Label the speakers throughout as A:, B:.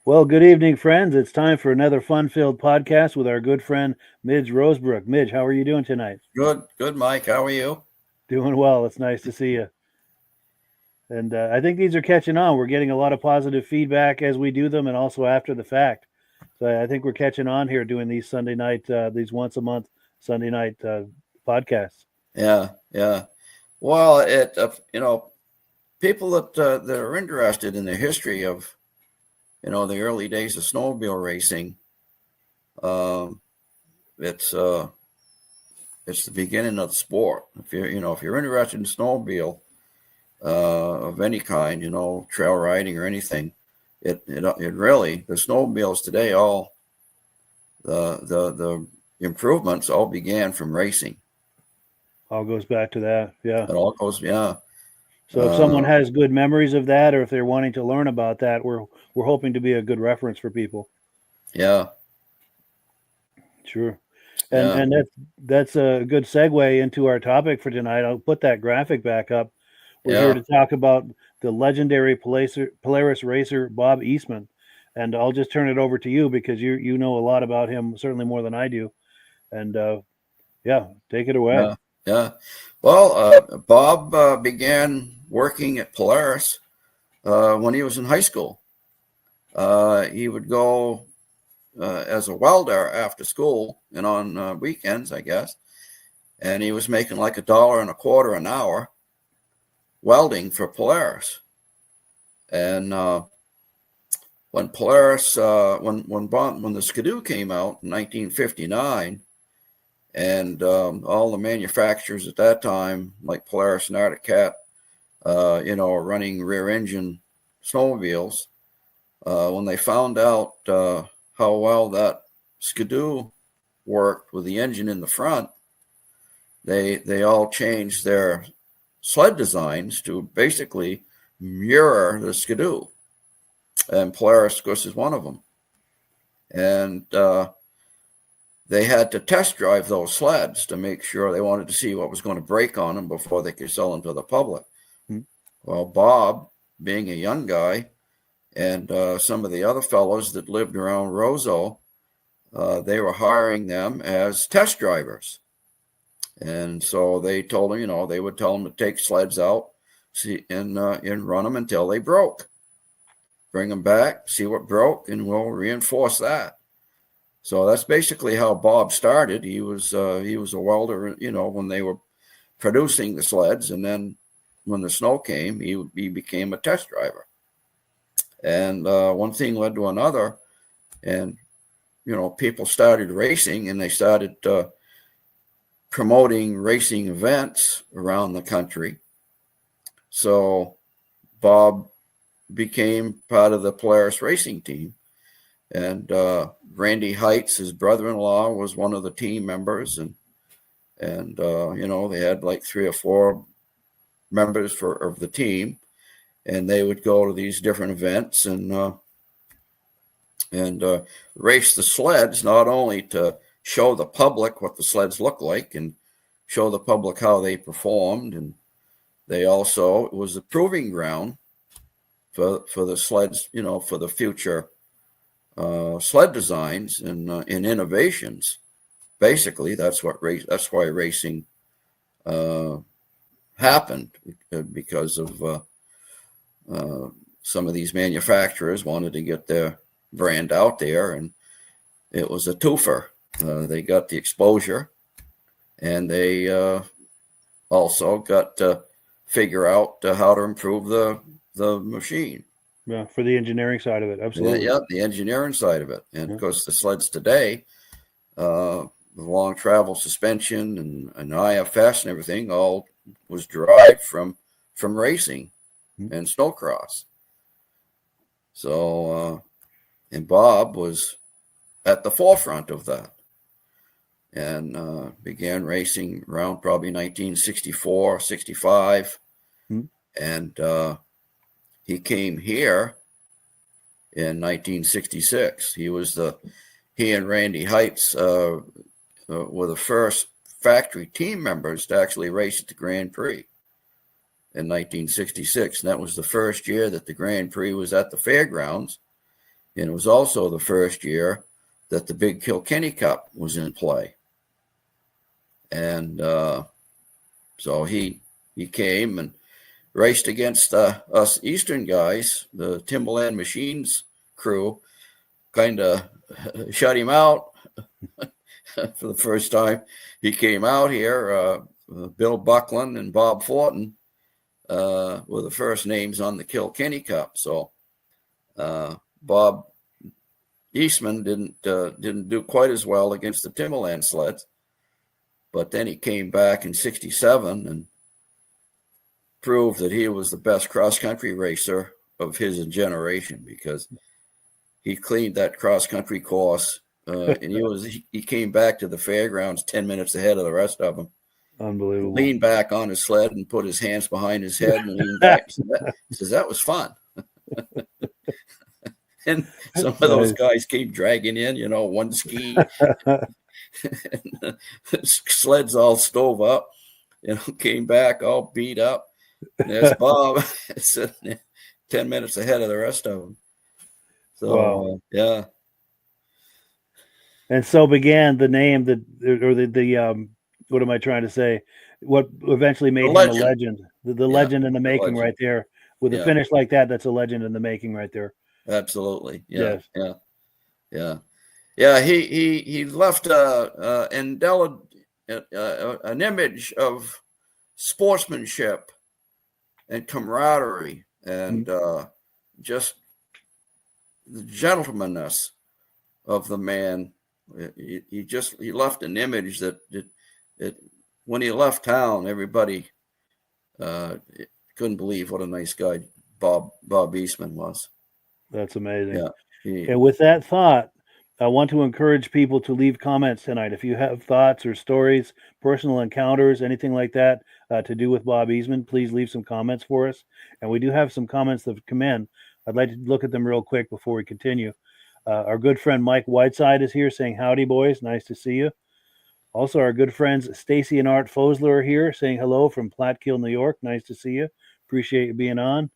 A: Well, good evening, friends. It's time for another fun-filled podcast with our good friend Midge Rosebrook. Midge, how are you doing tonight?
B: Good, Mike. How are you?
A: Doing well. It's nice to see you. And I think these are catching on. We're getting a lot of positive feedback as we do them, and also after the fact. So I think we're catching on here doing these Sunday night, these once a month Sunday night podcasts.
B: Yeah. Well, people that are interested in the history of, the early days of snowmobile racing. Um, it's it's the beginning of the sport. If you're interested in snowmobile of any kind, trail riding or anything, it really the snowmobiles today the improvements all began from racing.
A: All goes back to that. Yeah.
B: It all goes, yeah.
A: So if someone has good memories of that, or if they're wanting to learn about that, we're hoping to be a good reference for people.
B: Yeah.
A: Sure. And
B: Yeah.
A: and that's a good segue into our topic for tonight. I'll put that graphic back up. We're here
B: Yeah.
A: to talk about the legendary Polaris racer Bob Eastman, and I'll just turn it over to you because you know a lot about him, certainly more than I do. And yeah, take it away.
B: Yeah. Yeah. Well, Bob began working at Polaris when he was in high school. He would go as a welder after school and on weekends, I guess. And he was making like $1.25 an hour welding for Polaris. And when Polaris, when the Skidoo came out in 1959, and all the manufacturers at that time, like Polaris and Arctic Cat, are running rear engine snowmobiles. When they found out how well that Skidoo worked with the engine in the front, they all changed their sled designs to basically mirror the Skidoo. And Polaris, of course, is one of them. And they had to test drive those sleds to make sure. They wanted to see what was going to break on them before they could sell them to the public.
A: Hmm.
B: Well, Bob, being a young guy, and some of the other fellows that lived around Roseau, they were hiring them as test drivers. And so they told him, they would tell them to take sleds out and run them until they broke. Bring them back, see what broke, and we'll reinforce that. So that's basically how Bob started. He was a welder, when they were producing the sleds, and then when the snow came, he became a test driver. And one thing led to another, and people started racing, and they started promoting racing events around the country. So Bob became part of the Polaris racing team. And Randy Heights, his brother-in-law, was one of the team members, and they had like 3 or 4 members of the team, and they would go to these different events and race the sleds, not only to show the public what the sleds look like and show the public how they performed, and it was a proving ground for the sleds, for the future sled designs and innovations. Basically, that's why racing happened, because of some of these manufacturers wanted to get their brand out there, and it was a twofer. They got the exposure, and they also got to figure out how to improve the machine.
A: Yeah, for the engineering side of it, absolutely.
B: Yeah, the engineering side of it. And of course, the sleds today, the long travel suspension and IFS and everything, all was derived from racing and snowcross. So, and Bob was at the forefront of that, and began racing around probably 1964, 65. And he came here in 1966. He and Randy Heights were the first factory team members to actually race at the Grand Prix in 1966. And that was the first year that the Grand Prix was at the fairgrounds. And it was also the first year that the big Kilkenny Cup was in play. And so he came and raced against us Eastern guys. The Timberland Machines crew kind of shut him out for the first time. He came out here. Bill Buckland and Bob Fortin were the first names on the Kilkenny Cup. So Bob Eastman didn't do quite as well against the Timberland sleds, but then he came back in '67 and proved that he was the best cross-country racer of his generation, because he cleaned that cross-country course, and he came back to the fairgrounds 10 minutes ahead of the rest of them.
A: Unbelievable.
B: Leaned back on his sled and put his hands behind his head and leaned back. He says that was fun. And some of those guys came dragging in, one ski, and sleds all stove up, came back all beat up. And there's Bob sitting 10 minutes ahead of the rest of them. So,
A: wow.
B: Yeah.
A: And so began the name the what am I trying to say? What eventually made him a legend. The legend in the making right there. With a finish like that, that's a legend in the making right there.
B: Absolutely. Yeah.
A: Yes.
B: Yeah. He left an image of sportsmanship and camaraderie and just the gentlemanness of the man. He left an image that when he left town, everybody couldn't believe what a nice guy Bob Eastman was.
A: That's amazing.
B: Yeah.
A: And with that thought, I want to encourage people to leave comments tonight. If you have thoughts or stories, personal encounters, anything like that to do with Bob Eastman, please leave some comments for us. And we do have some comments that have come in. I'd like to look at them real quick before we continue. Our good friend Mike Whiteside is here saying, howdy, boys. Nice to see you. Also, our good friends Stacy and Art Fosler are here saying hello from Platkill, New York. Nice to see you. Appreciate you being on.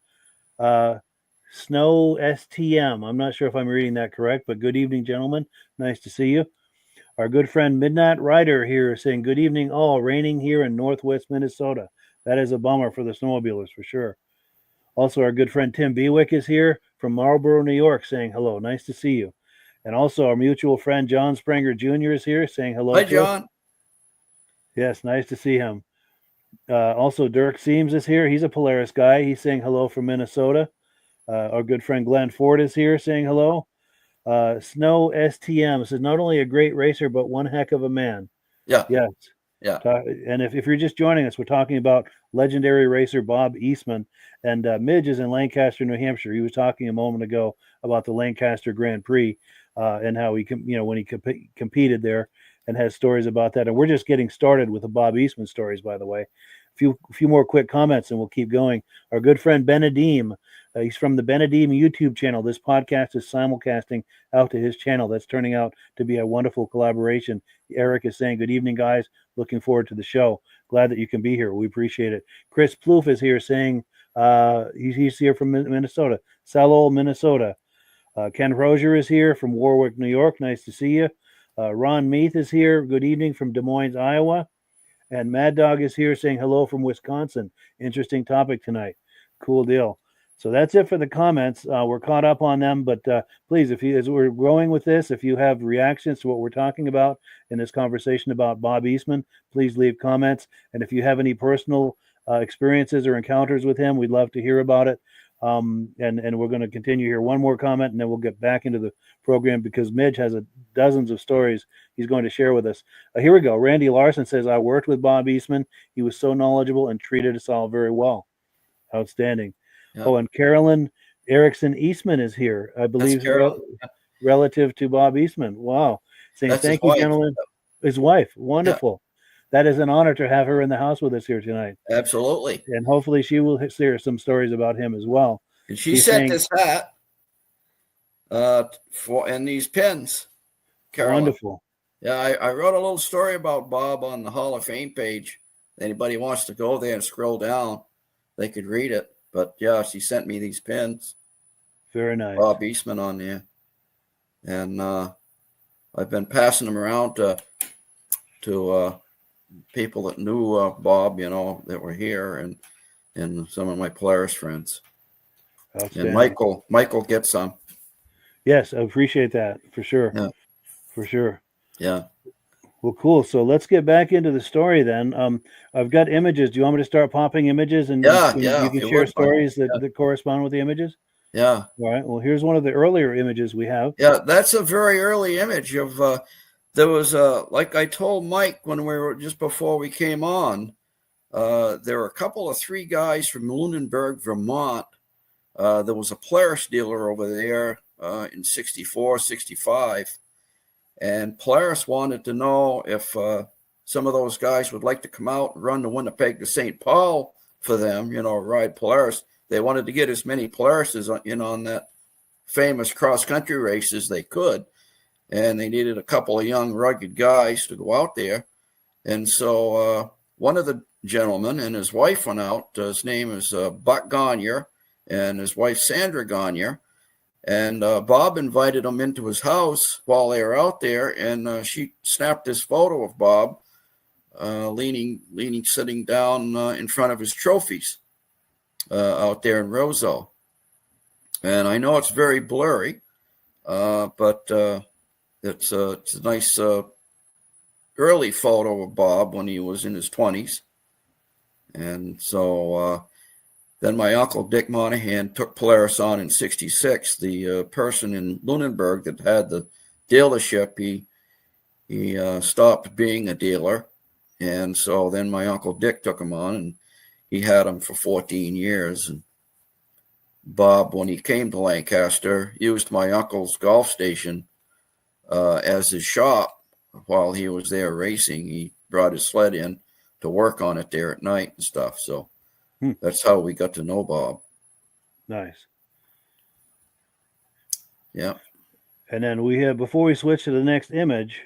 A: Snow STM. I'm not sure if I'm reading that correct, but good evening, gentlemen. Nice to see you. Our good friend Midnight Rider here saying good evening all. Raining here in Northwest Minnesota. That is a bummer for the snowmobilers for sure. Also, our good friend Tim Bewick is here from Marlboro, New York saying hello. Nice to see you. And also our mutual friend John Springer Jr. is here saying hello.
B: Hi, John.
A: Yes, nice to see him. Also, Dirk Seams is here. He's a Polaris guy. He's saying hello from Minnesota. Our good friend Glenn Ford is here saying hello. Snow STM says not only a great racer, but one heck of a man.
B: Yeah.
A: Yes.
B: Yeah.
A: And if you're just joining us, we're talking about legendary racer Bob Eastman. And Midge is in Lancaster, New Hampshire. He was talking a moment ago about the Lancaster Grand Prix and how he, when he competed there, and has stories about that. And we're just getting started with the Bob Eastman stories, by the way. A few more quick comments and we'll keep going. Our good friend Benedim, he's from the Benedim YouTube channel. This podcast is simulcasting out to his channel. That's turning out to be a wonderful collaboration. Eric is saying, good evening, guys. Looking forward to the show. Glad that you can be here. We appreciate it. Chris Plouffe is here saying he's here from Minnesota, Salol, Minnesota. Ken Rozier is here from Warwick, New York. Nice to see you. Ron Meath is here. Good evening from Des Moines, Iowa. And Mad Dog is here saying hello from Wisconsin. Interesting topic tonight. Cool deal. So that's it for the comments. We're caught up on them, but please, as we're going with this, if you have reactions to what we're talking about in this conversation about Bob Eastman, please leave comments. And if you have any personal experiences or encounters with him, we'd love to hear about it. And we're going to continue here. One more comment, and then we'll get back into the program because Midge has dozens of stories he's going to share with us. Here we go. Randy Larson says, I worked with Bob Eastman. He was so knowledgeable and treated us all very well. Outstanding. Yeah. Oh, and Carolyn Erickson Eastman is here, I believe, relative to Bob Eastman. Wow. Saying thank you, gentlemen. His wife. Wonderful. Yeah. That is an honor to have her in the house with us here tonight.
B: Absolutely.
A: And hopefully she will share some stories about him as well.
B: And she sent this hat and these pins, Carolyn.
A: Wonderful.
B: Yeah, I wrote a little story about Bob on the Hall of Fame page. Anybody wants to go there and scroll down, they could read it. But yeah, she sent me these pins.
A: Very nice.
B: Bob Eastman on there. And I've been passing them around to people that knew Bob, that were here, and some of my Polaris friends. And
A: Outstanding.
B: Michael gets some.
A: Yes, I appreciate that for sure.
B: Yeah.
A: For sure.
B: Yeah.
A: Well, cool. So let's get back into the story then. I've got images. Do you want me to start popping images and
B: Yeah.
A: you
B: If
A: can
B: you
A: share
B: would, Michael.
A: stories that correspond with the images?
B: Yeah.
A: All right. Well, here's one of the earlier images we have.
B: Yeah. That's a very early image of, there was, like I told Mike when we were just before we came on, there were a couple of 3 guys from Lunenburg, Vermont. There was a Polaris dealer over there in 64, 65. And Polaris wanted to know if some of those guys would like to come out and run the Winnipeg to St. Paul for them, ride Polaris. They wanted to get as many Polarises on that famous cross-country race as they could. And they needed a couple of young, rugged guys to go out there. And so one of the gentlemen and his wife went out. His name is Buck Gagne and his wife Sandra Gagne. And Bob invited them into his house while they were out there, and she snapped this photo of Bob sitting down in front of his trophies out there in Roseau. And I know it's very blurry, but it's a nice early photo of Bob when he was in his 20s. And so then my uncle Dick Monahan took Polaris on in 66. The person in Lunenburg that had the dealership, he stopped being a dealer. And so then my uncle Dick took him on, and he had him for 14 years. And Bob, when he came to Lancaster, used my uncle's golf station as his shop while he was there racing. He brought his sled in to work on it there at night and stuff. So that's how we got to know Bob.
A: Nice.
B: Yeah.
A: And then we have, before we switch to the next image,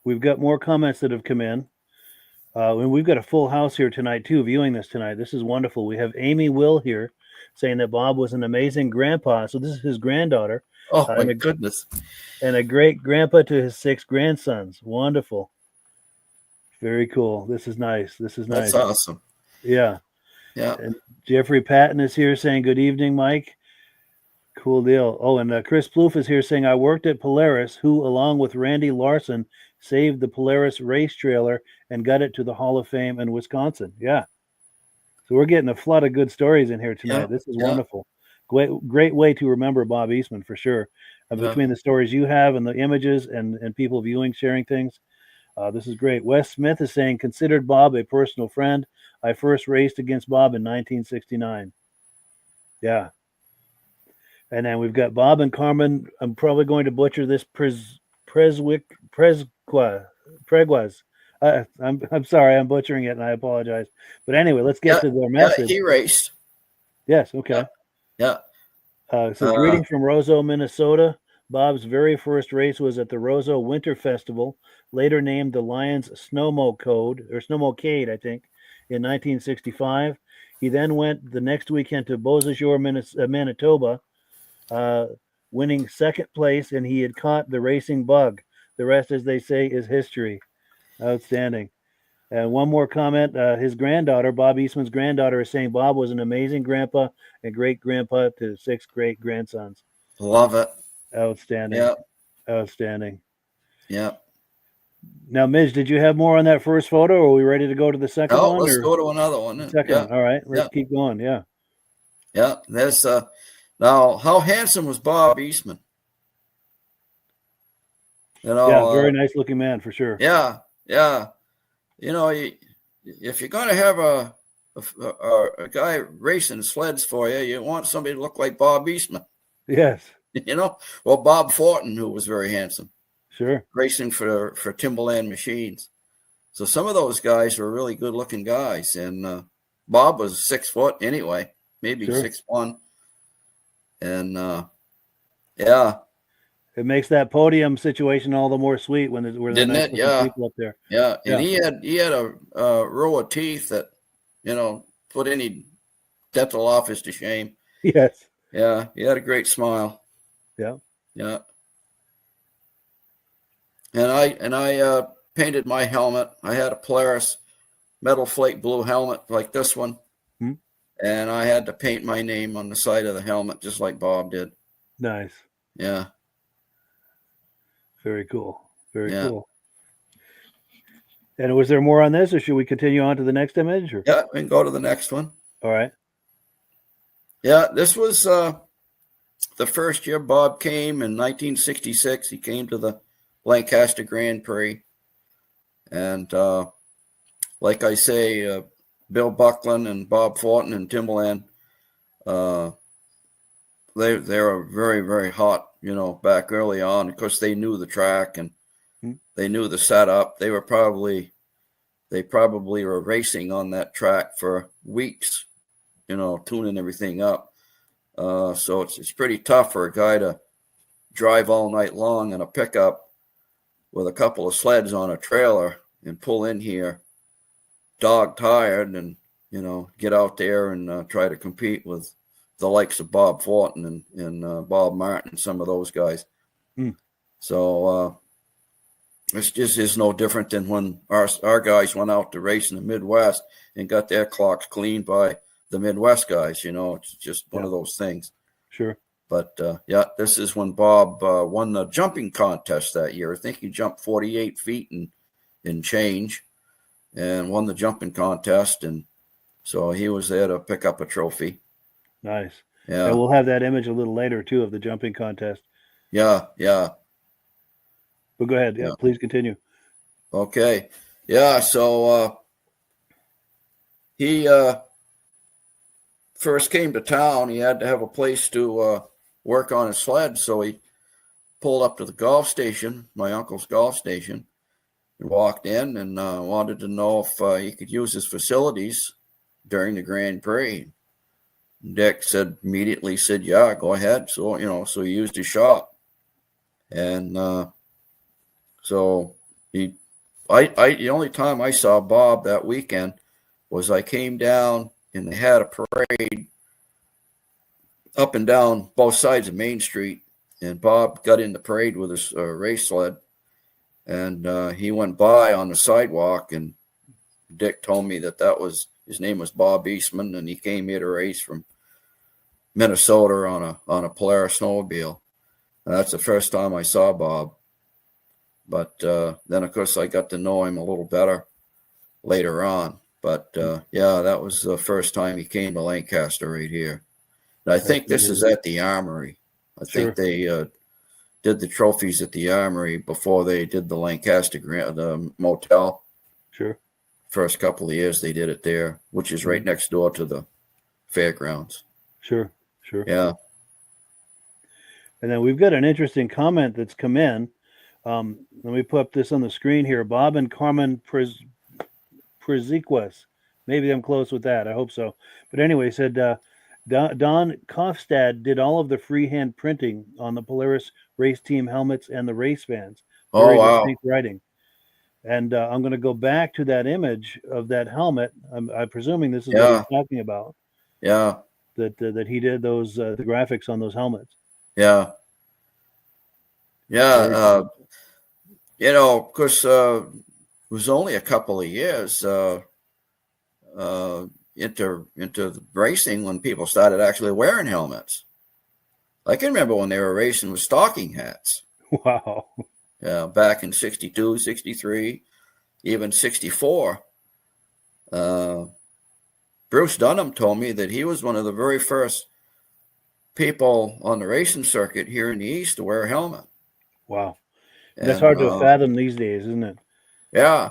A: we've got more comments that have come in. And we've got a full house here tonight, too, viewing this tonight. This is wonderful. We have Amy Will here saying that Bob was an amazing grandpa. So this is his granddaughter.
B: Oh, my goodness.
A: And a great grandpa to his 6 grandsons. Wonderful. Very cool. This is nice. This is nice.
B: That's awesome.
A: Yeah.
B: Yeah.
A: And Jeffrey Patton is here saying, good evening, Mike. Cool deal. Oh, and Chris Plouffe is here saying, I worked at Polaris, who, along with Randy Larson, saved the Polaris race trailer and got it to the Hall of Fame in Wisconsin. Yeah. So we're getting a flood of good stories in here tonight. This is wonderful. Great way to remember Bob Eastman for sure. Between the stories you have and the images and people viewing, sharing things. This is great. Wes Smith is saying, considered Bob a personal friend. I first raced against Bob in 1969. Yeah. And then we've got Bob and Carmen. I'm probably going to butcher this. Preguas. I'm sorry, I'm butchering it, and I apologize. But anyway, let's get to their message.
B: Yeah, he raced.
A: Yes. Okay.
B: Yeah.
A: So greetings from Roseau, Minnesota. Bob's very first race was at the Roseau Winter Festival, later named the Lions Snowmocade, I think, in 1965. He then went the next weekend to Beausejour, Manitoba, winning second place, and he had caught the racing bug. The rest, as they say, is history. Outstanding. And one more comment. His granddaughter, Bob Eastman's granddaughter, is saying Bob was an amazing grandpa and great grandpa to 6 great grandsons.
B: Love it.
A: Outstanding.
B: Yeah.
A: Outstanding.
B: Yeah.
A: Now, Midge, did you have more on that first photo, or are we ready to go to the second one?
B: Let's go to another one.
A: Second one. All right. Let's keep going. Yeah.
B: Yeah. There's now, how handsome was Bob Eastman?
A: Very nice looking man for sure.
B: Yeah. Yeah. If you're going to have a guy racing sleds for you, you want somebody to look like Bob Eastman.
A: Yes.
B: Well, Bob Fortin, who was very handsome.
A: Sure.
B: Racing for Timberland Machines. So some of those guys were really good looking guys. And Bob was 6 foot anyway, maybe 6'1". And yeah.
A: It makes that podium situation all the more sweet when there's nice people up there.
B: Yeah. And he had a row of teeth that, put any dental office to shame.
A: Yes.
B: Yeah. He had a great smile.
A: Yeah.
B: Yeah. And I painted my helmet. I had a Polaris metal flake blue helmet like this one.
A: Hmm.
B: And I had to paint my name on the side of the helmet, just like Bob did.
A: Nice.
B: Yeah.
A: Very cool. Very
B: Yeah.
A: cool. And was there more on this, or should we continue on to the next image? Or?
B: Yeah, we can go to the next one.
A: All right.
B: Yeah, this was the first year Bob came in 1966. He came to the Lancaster Grand Prix. And like I say, Bill Buckland and Bob Fortin and Timberland, they were very, very hot, back early on, because they knew the track and they knew the setup. They probably were racing on that track for weeks, tuning everything up. So it's pretty tough for a guy to drive all night long in a pickup with a couple of sleds on a trailer and pull in here dog tired and, get out there and try to compete with the likes of Bob Fortin and Bob Martin, some of those guys. So it's just is no different than when our guys went out to race in the Midwest and got their clocks cleaned by the Midwest guys. It's just one of those things.
A: Sure.
B: But this is when Bob won the jumping contest that year. I think he jumped 48 feet and change and won the jumping contest. And so he was there to pick up a trophy.
A: Nice.
B: Yeah.
A: And we'll have that image a little later too of the jumping contest.
B: Yeah.
A: But go ahead. Yeah, please continue.
B: Okay. Yeah. So he first came to town. He had to have a place to work on his sled. So he pulled up to the golf station, my uncle's golf station, and walked in and wanted to know if he could use his facilities during the Grand Prix. Dick immediately said, yeah, go ahead. So, so he used his shop. And so the only time I saw Bob that weekend was I came down and they had a parade up and down both sides of Main Street. And Bob got in the parade with his race sled. And he went by on the sidewalk, and Dick told me his name was Bob Eastman, and he came here to race from Minnesota on a Polaris snowmobile. And that's the first time I saw Bob. But then, of course, I got to know him a little better later on. But that was the first time he came to Lancaster right here. And I think this is at the Armory. I think they did the trophies at the Armory before they did the Lancaster the motel.
A: Sure.
B: First couple of years they did it there, which is right next door to the fairgrounds.
A: Sure.
B: Yeah.
A: And then we've got an interesting comment that's come in. Let me put up this on the screen here. Bob and Carmen Preziquez. Maybe I'm close with that. I hope so. But anyway, said Don Kofstad did all of the freehand printing on the Polaris race team helmets and the race bands. Very distinct writing. And I'm going to go back to that image of that helmet. I'm presuming this is what he's talking about.
B: Yeah.
A: That he did those the graphics on those helmets.
B: Yeah. Yeah. Of course, it was only a couple of years into the racing when people started actually wearing helmets. I can remember when they were racing with stocking hats.
A: Wow.
B: Yeah, back in 62, 63, even 64. Bruce Dunham told me that he was one of the very first people on the racing circuit here in the East to wear a helmet.
A: Wow. That's hard to fathom these days, isn't it?
B: Yeah.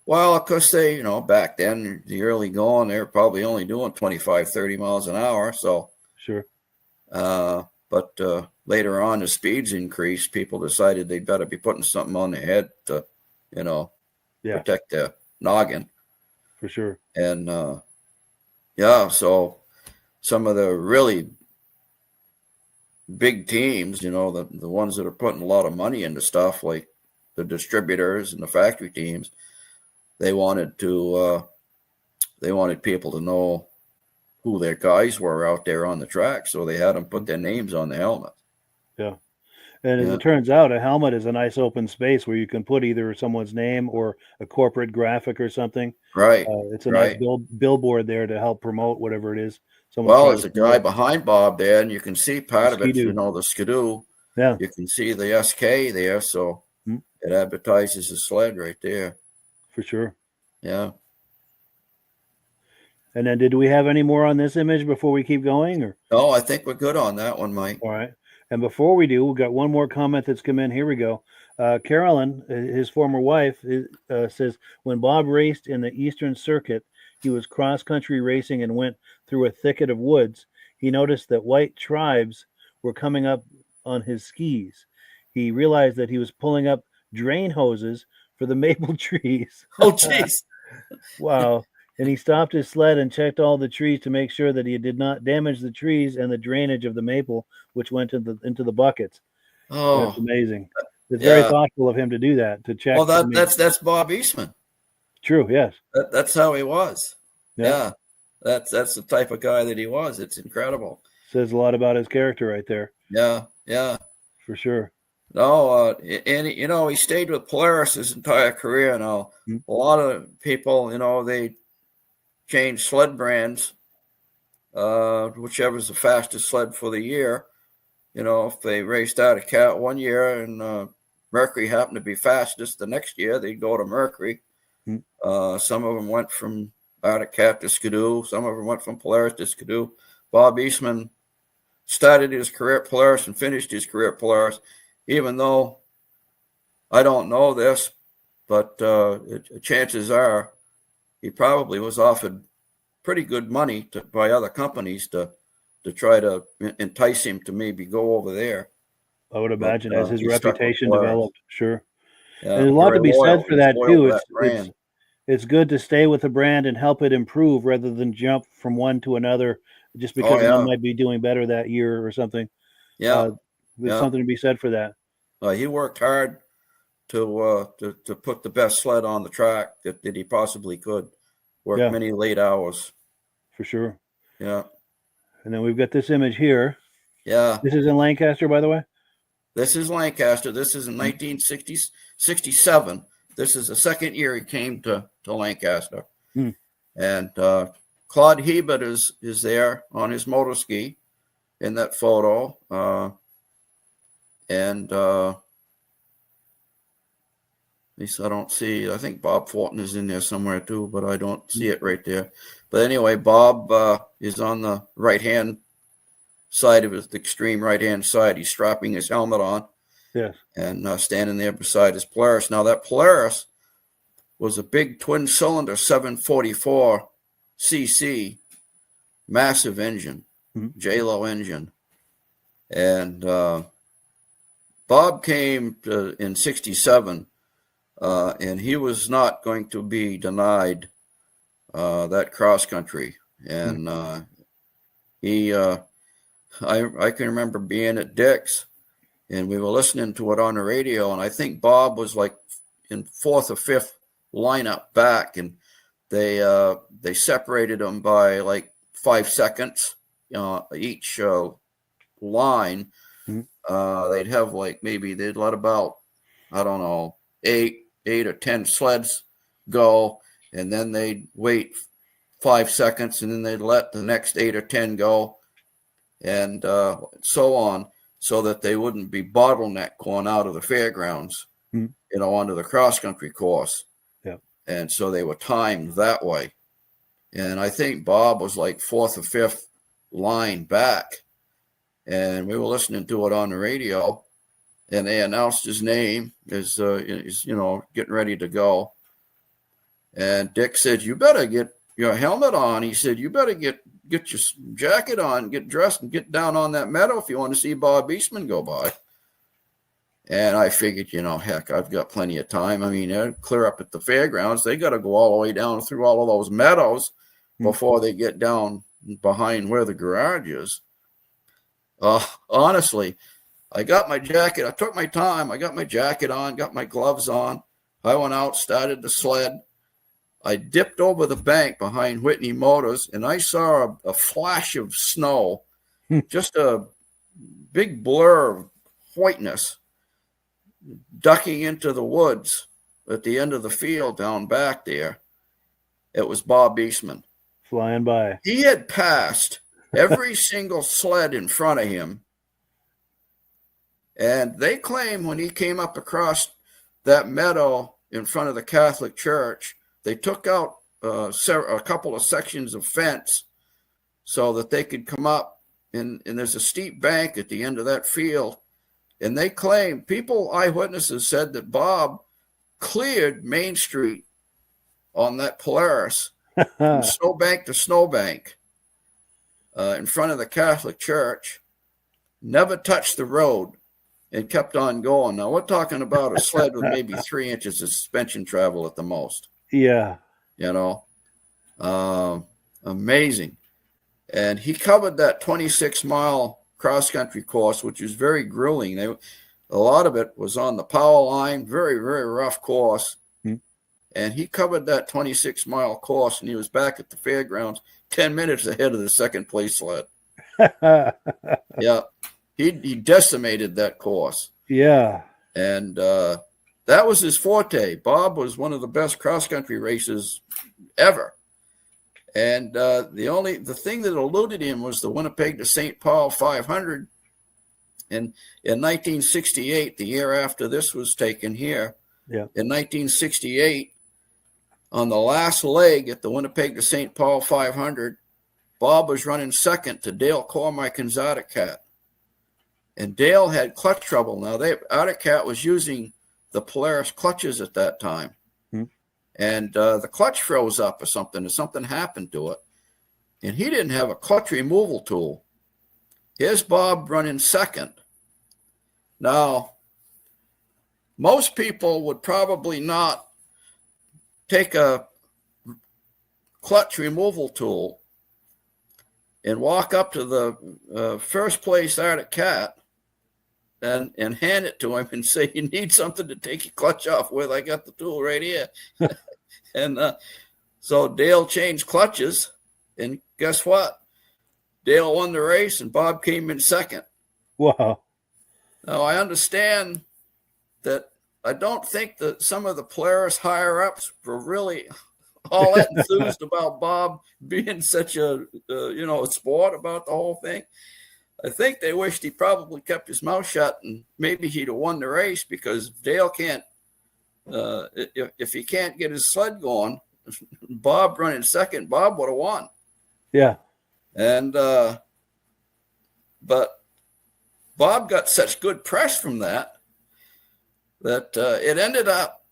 B: Well, of course, they, back then, the early going, they were probably only doing 25, 30 miles an hour. So,
A: sure.
B: But later on, the speeds increased. People decided they'd better be putting something on their head to, protect their noggin.
A: For sure.
B: And, so some of the really big teams, the ones that are putting a lot of money into stuff, like the distributors and the factory teams, they wanted people to know who their guys were out there on the track, so they had them put their names on the helmet.
A: Yeah, And as
B: Yeah.
A: it turns out, a helmet is a nice open space where you can put either someone's name or a corporate graphic or something.
B: Right.
A: It's a nice
B: Right.
A: billboard there to help promote whatever it is someone's
B: Well,
A: trying
B: there's
A: to
B: a guy
A: promote.
B: behind Bob there, and you can see
A: The
B: part of it,
A: Ski-Doo.
B: the skidoo.
A: Yeah.
B: You can see the SK there, so
A: Mm,
B: it advertises the sled right there.
A: for sure.
B: Yeah.
A: And then did we have any more on this image before we keep going? Or
B: No, I think we're good on that one, Mike.
A: all right. And before we do, we've got one more comment that's come in. Here we go. Carolyn, his former wife, says when Bob raced in the Eastern Circuit, he was cross country racing and went through a thicket of woods. He noticed that white tribes were coming up on his skis. He realized that he was pulling up drain hoses for the maple trees.
B: Oh, jeez.
A: Wow. And he stopped his sled and checked all the trees to make sure that he did not damage the trees and the drainage of the maple, which went into the buckets. That's
B: Oh,
A: amazing. It's very
B: yeah.
A: thoughtful of him to do that, to check.
B: Well, that's Bob Eastman.
A: True, yes.
B: That's how he was.
A: Yeah.
B: Yeah. That's the type of guy that he was. It's incredible.
A: Says a lot about his character right there,
B: Yeah. Yeah.
A: for sure.
B: No, and he stayed with Polaris his entire career. Now,
A: Mm.
B: a lot of people, they change sled brands, whichever's the fastest sled for the year. If they raced out of Cat one year and Mercury happened to be fastest the next year, they'd go to Mercury.
A: Mm.
B: Some of them went from out of Cat to Skidoo. Some of them went from Polaris to Skidoo. Bob Eastman started his career at Polaris and finished his career at Polaris, even though I don't know this, but chances are he probably was offered pretty good money by other companies to try to entice him to maybe go over there.
A: I would imagine
B: But
A: as his
B: he stuck with
A: reputation
B: Polaris.
A: developed. Sure.
B: Yeah,
A: And there's a lot to
B: very
A: be
B: loyal.
A: said for
B: He's
A: that
B: loyal
A: too.
B: to that brand.
A: It's good to stay with the brand and help it improve rather than jump from one to another just
B: Oh
A: because one
B: yeah,
A: might be doing better that year or something.
B: yeah,
A: There's
B: yeah.
A: something to be said for that.
B: He worked hard to put the best sled on the track that he possibly could. Worked
A: Yeah,
B: many late hours.
A: for sure.
B: Yeah,
A: And then we've got this image here.
B: yeah.
A: This is in Lancaster, by the way.
B: This is Lancaster. This is in 1967. This is the second year he came to Lancaster.
A: Hmm.
B: And Claude Hebert is there on his motor ski in that photo. And at least I don't see, I think Bob Fulton is in there somewhere too, but I don't see it right there. But anyway, Bob is on the right-hand side of his, the extreme right-hand side. He's strapping his helmet on.
A: Yes.
B: And standing there beside his Polaris. Now, that Polaris was a big twin-cylinder 744 cc, massive engine, J-Lo engine. And Bob came in 67, and he was not going to be denied that cross-country. And I can remember being at Dick's, and we were listening to it on the radio, and I think Bob was like in fourth or fifth lineup back, and they separated them by like 5 seconds each line. They'd have like maybe they'd let about, I don't know, eight or 10 sleds go, and then they'd wait 5 seconds, and then they'd let the next 8 or 10 go, and so on, so that they wouldn't be bottleneck going out of the fairgrounds, onto the cross-country course.
A: Yeah.
B: And so they were timed that way. And I think Bob was like fourth or fifth line back. And we were listening to it on the radio, and they announced his name is getting ready to go. And Dick said, "You better get your helmet on." He said, "You better get your jacket on, get dressed, and get down on that meadow if you want to see Bob Eastman go by." And I figured, heck, I've got plenty of time. I mean, they're clear up at the fairgrounds. They got to go all the way down through all of those meadows before they get down behind where the garage is. Honestly, I got my jacket. I took my time. I got my jacket on, got my gloves on. I went out, started the sled. I dipped over the bank behind Whitney Motors, and I saw a flash of snow, just a big blur of adroitness, ducking into the woods at the end of the field down back there. It was Bob Eastman.
A: Flying by.
B: He had passed every single sled in front of him. And they claim when he came up across that meadow in front of the Catholic Church, they took out a couple of sections of fence so that they could come up. And there's a steep bank at the end of that field. And they claim, eyewitnesses said that Bob cleared Main Street on that Polaris from snowbank to snowbank in front of the Catholic Church, never touched the road, and kept on going. Now, we're talking about a sled with maybe 3 inches of suspension travel at the most.
A: Yeah.
B: You know, amazing. And he covered that 26-mile cross-country course, which was very grueling. A lot of it was on the power line, very, very rough course. And he covered that 26-mile course, and he was back at the fairgrounds 10 minutes ahead of the second place sled. Yeah. He decimated that course.
A: Yeah.
B: And that was his forte. Bob was one of the best cross-country racers ever. And the thing that eluded him was the Winnipeg to St. Paul 500. And in 1968, the year after this was taken here, in 1968, on the last leg at the Winnipeg to St. Paul 500, Bob was running second to Dale Cormick and Zardacat. And Dale had clutch trouble. Now, Zardacat was using the Polaris clutches at that time. And the clutch froze up or something happened to it. And he didn't have a clutch removal tool. Here's Bob running second. Now, most people would probably not take a clutch removal tool and walk up to the first place Zardacat and hand it to him and say, you need something to take your clutch off with. I got the tool right here. And so Dale changed clutches, and guess what? Dale won the race, and Bob came in second.
A: Wow.
B: Now, I understand that I don't think that some of the Polaris higher-ups were really all that enthused about Bob being such a sport about the whole thing. I think they wished he probably kept his mouth shut, and maybe he'd have won the race, because Dale can't, if he can't get his sled going, Bob running second, Bob would have won.
A: Yeah.
B: And, but Bob got such good press from that it ended up,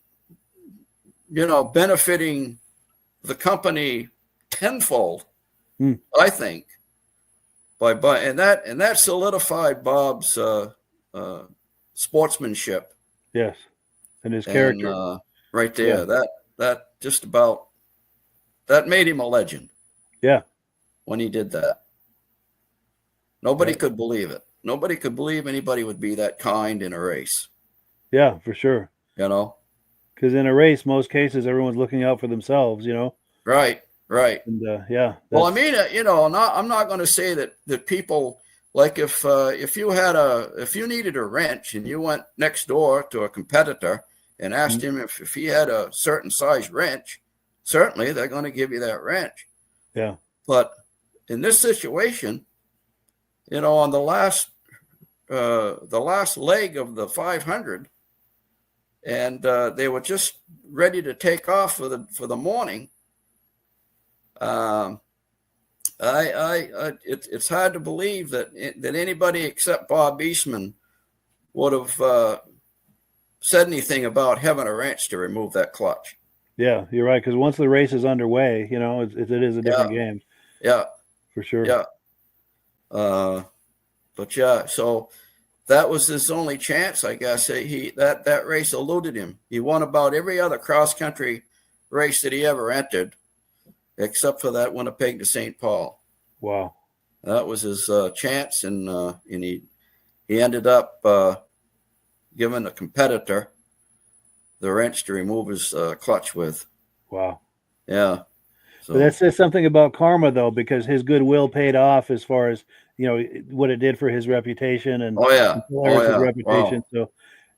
B: benefiting the company tenfold, I think. And that solidified Bob's sportsmanship.
A: Yes, and his character.
B: And, right there, that just about that made him a legend.
A: Yeah,
B: when he did that, nobody could believe it. Nobody could believe anybody would be that kind in a race. Yeah,
A: for sure.
B: Because
A: in a race, most cases, everyone's looking out for themselves.
B: Right. And
A: Well,
B: I mean, I'm not going to say that people, like, if you needed a wrench and you went next door to a competitor and asked him if he had a certain size wrench, certainly they're going to give you that wrench.
A: Yeah.
B: But in this situation, on the last leg of the 500, and they were just ready to take off for the morning. It's hard to believe that anybody except Bob Eastman would have said anything about having a wrench to remove that clutch.
A: Yeah, you're right. Because once the race is underway, it is a different game.
B: Yeah,
A: for sure.
B: Yeah. But yeah, so that was his only chance, I guess. That race eluded him. He won about every other cross country race that he ever entered, except for that Winnipeg to St. Paul.
A: Wow.
B: That was his chance, and he ended up giving a competitor the wrench to remove his clutch with.
A: Wow.
B: Yeah. So
A: but that says something about karma, though, because his goodwill paid off as far as what it did for his reputation and
B: Oh yeah.
A: Polaris' reputation.
B: Wow.
A: So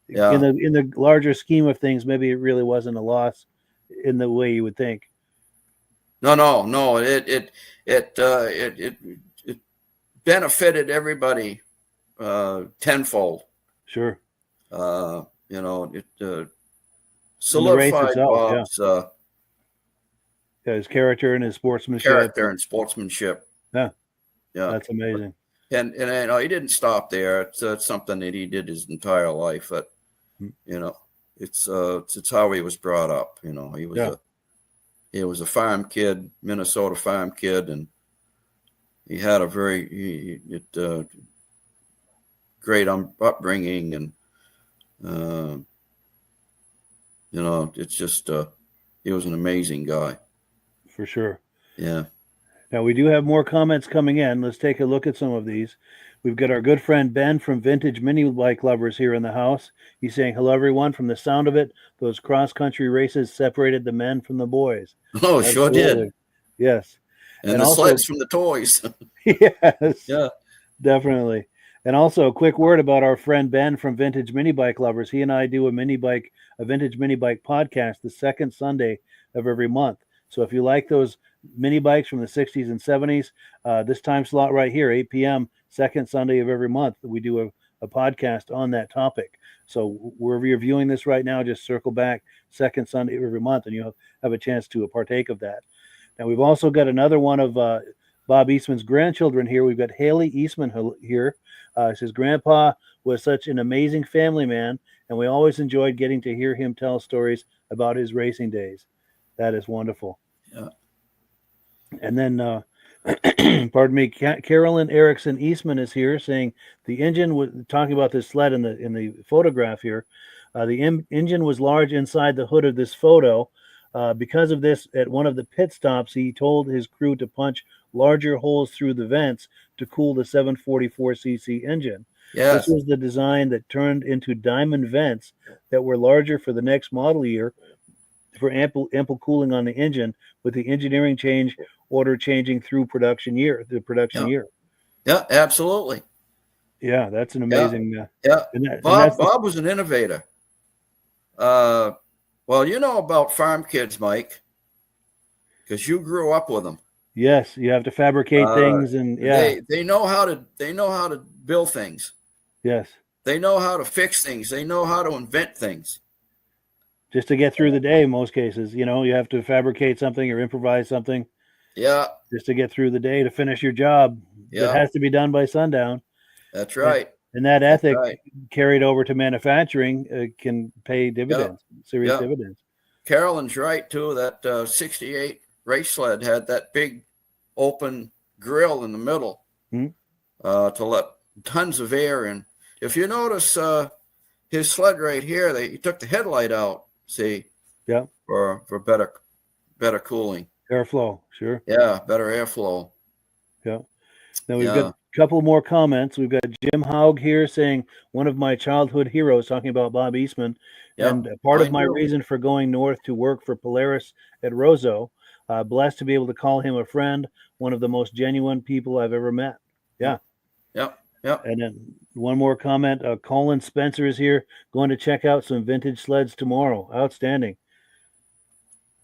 B: Yeah.
A: in the larger scheme of things, maybe it really wasn't a loss in the way you would think.
B: No. It benefited everybody tenfold.
A: Sure.
B: It
A: In the race
B: solidified
A: itself,
B: Bob's
A: his character and his sportsmanship.
B: character and sportsmanship.
A: Yeah,
B: Yeah,
A: that's amazing.
B: and he didn't stop there. It's something that he did his entire life. But it's how he was brought up. He was a farm kid, Minnesota farm kid, and he had a very great upbringing, and it's just he was an amazing guy.
A: For sure.
B: Yeah.
A: Now we do have more comments coming in. Let's take a look at some of these. We've got our good friend Ben from Vintage Mini Bike Lovers here in the house. He's saying, hello, everyone. From the sound of it, those cross-country races separated the men from the boys.
B: Oh, sure did.
A: Yes.
B: And the also, sleds from the toys.
A: Yes.
B: Yeah.
A: Definitely. And also a quick word about our friend Ben from Vintage Mini Bike Lovers. He and I do a vintage mini bike podcast the second Sunday of every month. So if you like those mini bikes from the 60s and 70s, this time slot right here, 8 p.m., second Sunday of every month, we do a podcast on that topic. So wherever you're viewing this right now, just circle back second Sunday of every month and you'll have a chance to partake of that. Now, we've also got another one of Bob Eastman's grandchildren here. We've got Haley Eastman here. Says, Grandpa was such an amazing family man, and we always enjoyed getting to hear him tell stories about his racing days. That is wonderful.
B: Yeah.
A: And then, pardon me, Carolyn Erickson Eastman is here saying the engine was talking about this sled in the photograph here. The engine was large inside the hood of this photo. Because of this, at one of the pit stops, he told his crew to punch larger holes through the vents to cool the 744cc engine.
B: Yes.
A: This was the design that turned into diamond vents that were larger for the next model year for ample cooling on the engine, with the engineering change order changing through the production year.
B: Yeah, absolutely.
A: Yeah, that's an amazing.
B: Bob was an innovator. Well, you know about farm kids, Mike, because you grew up with them.
A: Yes, you have to fabricate things, and
B: they know how to build things.
A: Yes,
B: they know how to fix things. They know how to invent things.
A: Just to get through the day, in most cases, you have to fabricate something or improvise something.
B: Yeah.
A: Just to get through the day to finish your job. Yeah. It has to be done by sundown.
B: That's right.
A: And that ethic carried over to manufacturing can pay dividends, serious dividends.
B: Carolyn's right, too. That 68 race sled had that big open grill in the middle to let tons of air in. If you notice his sled right here, he took the headlight out, see?
A: Yeah.
B: For better cooling.
A: Airflow, sure.
B: Yeah, better airflow.
A: Yeah. Now we've got a couple more comments. We've got Jim Haug here saying, one of my childhood heroes, talking about Bob Eastman. Yep. And part of my reason for going north to work for Polaris at Roseau. Blessed to be able to call him a friend, one of the most genuine people I've ever met. Yeah.
B: Yep.
A: And then one more comment. Colin Spencer is here, going to check out some vintage sleds tomorrow. Outstanding.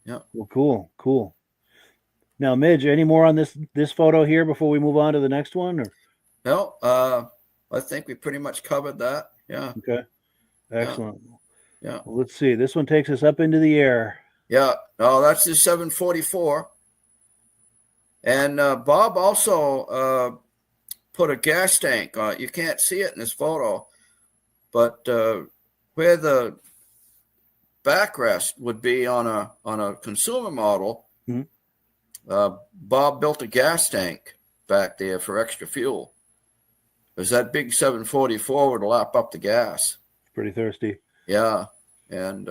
B: Yeah.
A: Well, cool. Now, Midge, any more on this photo here before we move on to the next one? Or?
B: No, I think we pretty much covered that. Yeah.
A: Okay. Excellent.
B: Yeah.
A: Well, let's see. This one takes us up into the air.
B: Yeah. No, that's the 744. And Bob also put a gas tank on it. You can't see it in this photo, but where the backrest would be on a consumer model, Bob built a gas tank back there for extra fuel, because that big 744 would lap up the gas.
A: Pretty thirsty.
B: Yeah, and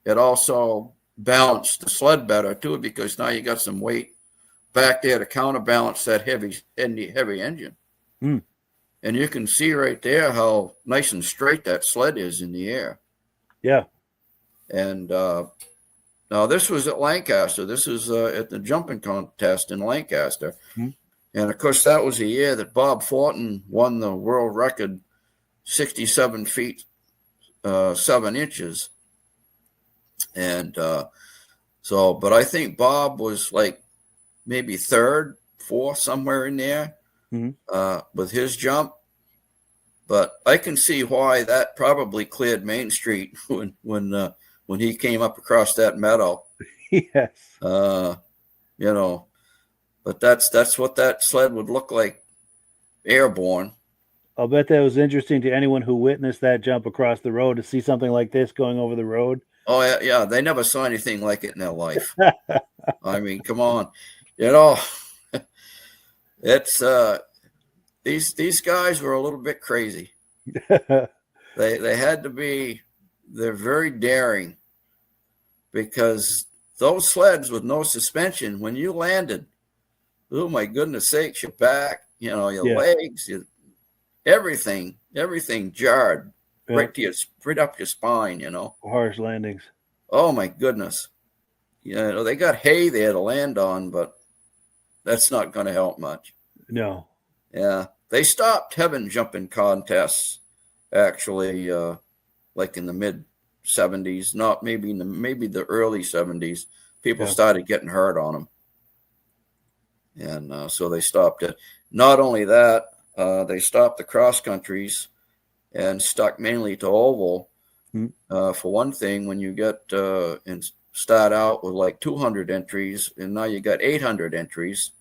B: it also balanced the sled better too, because now you got some weight back there to counterbalance that heavy engine. And you can see right there how nice and straight that sled is in the air.
A: Yeah.
B: And now this was at Lancaster. This is at the jumping contest in Lancaster. And of course, that was the year that Bob Fortin won the world record, 67 feet, 7 inches. And but I think Bob was like maybe third, fourth, somewhere in there with his jump. But I can see why that probably cleared Main Street when he came up across that meadow.
A: Yes.
B: But that's what that sled would look like, airborne.
A: I'll bet that was interesting to anyone who witnessed that jump across the road to see something like this going over the road.
B: Oh yeah, they never saw anything like it in their life. I mean, come on, it's these guys were a little bit crazy. They had to be. They're very daring, because those sleds with no suspension, when you landed, oh my goodness sakes, your back, your legs, everything jarred right up your spine,
A: Harsh landings.
B: Oh my goodness. They got hay there to land on, but that's not going to help much.
A: No.
B: Yeah. They stopped having jumping contests, actually, like in the mid 70s, not maybe maybe the early 70s. People started getting hurt on them. And so they stopped it. Not only that, they stopped the cross countries and stuck mainly to oval. For one thing, when you get and start out with like 200 entries and now you got 800 entries,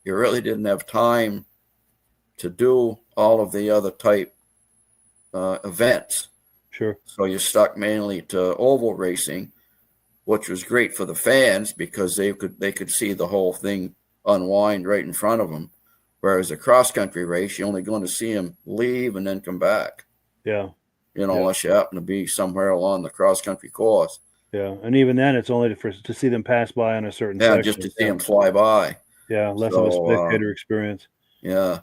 B: you really didn't have time to do all of the other type events.
A: Sure.
B: So you stuck mainly to oval racing, which was great for the fans because they could see the whole thing unwind right in front of them. Whereas a cross country race, you're only going to see them leave and then come back.
A: Yeah.
B: Unless you happen to be somewhere along the cross country course.
A: Yeah, and even then, it's only to see them pass by on a certain section.
B: Just to see them fly by.
A: Yeah, less of a spectator experience.
B: Yeah.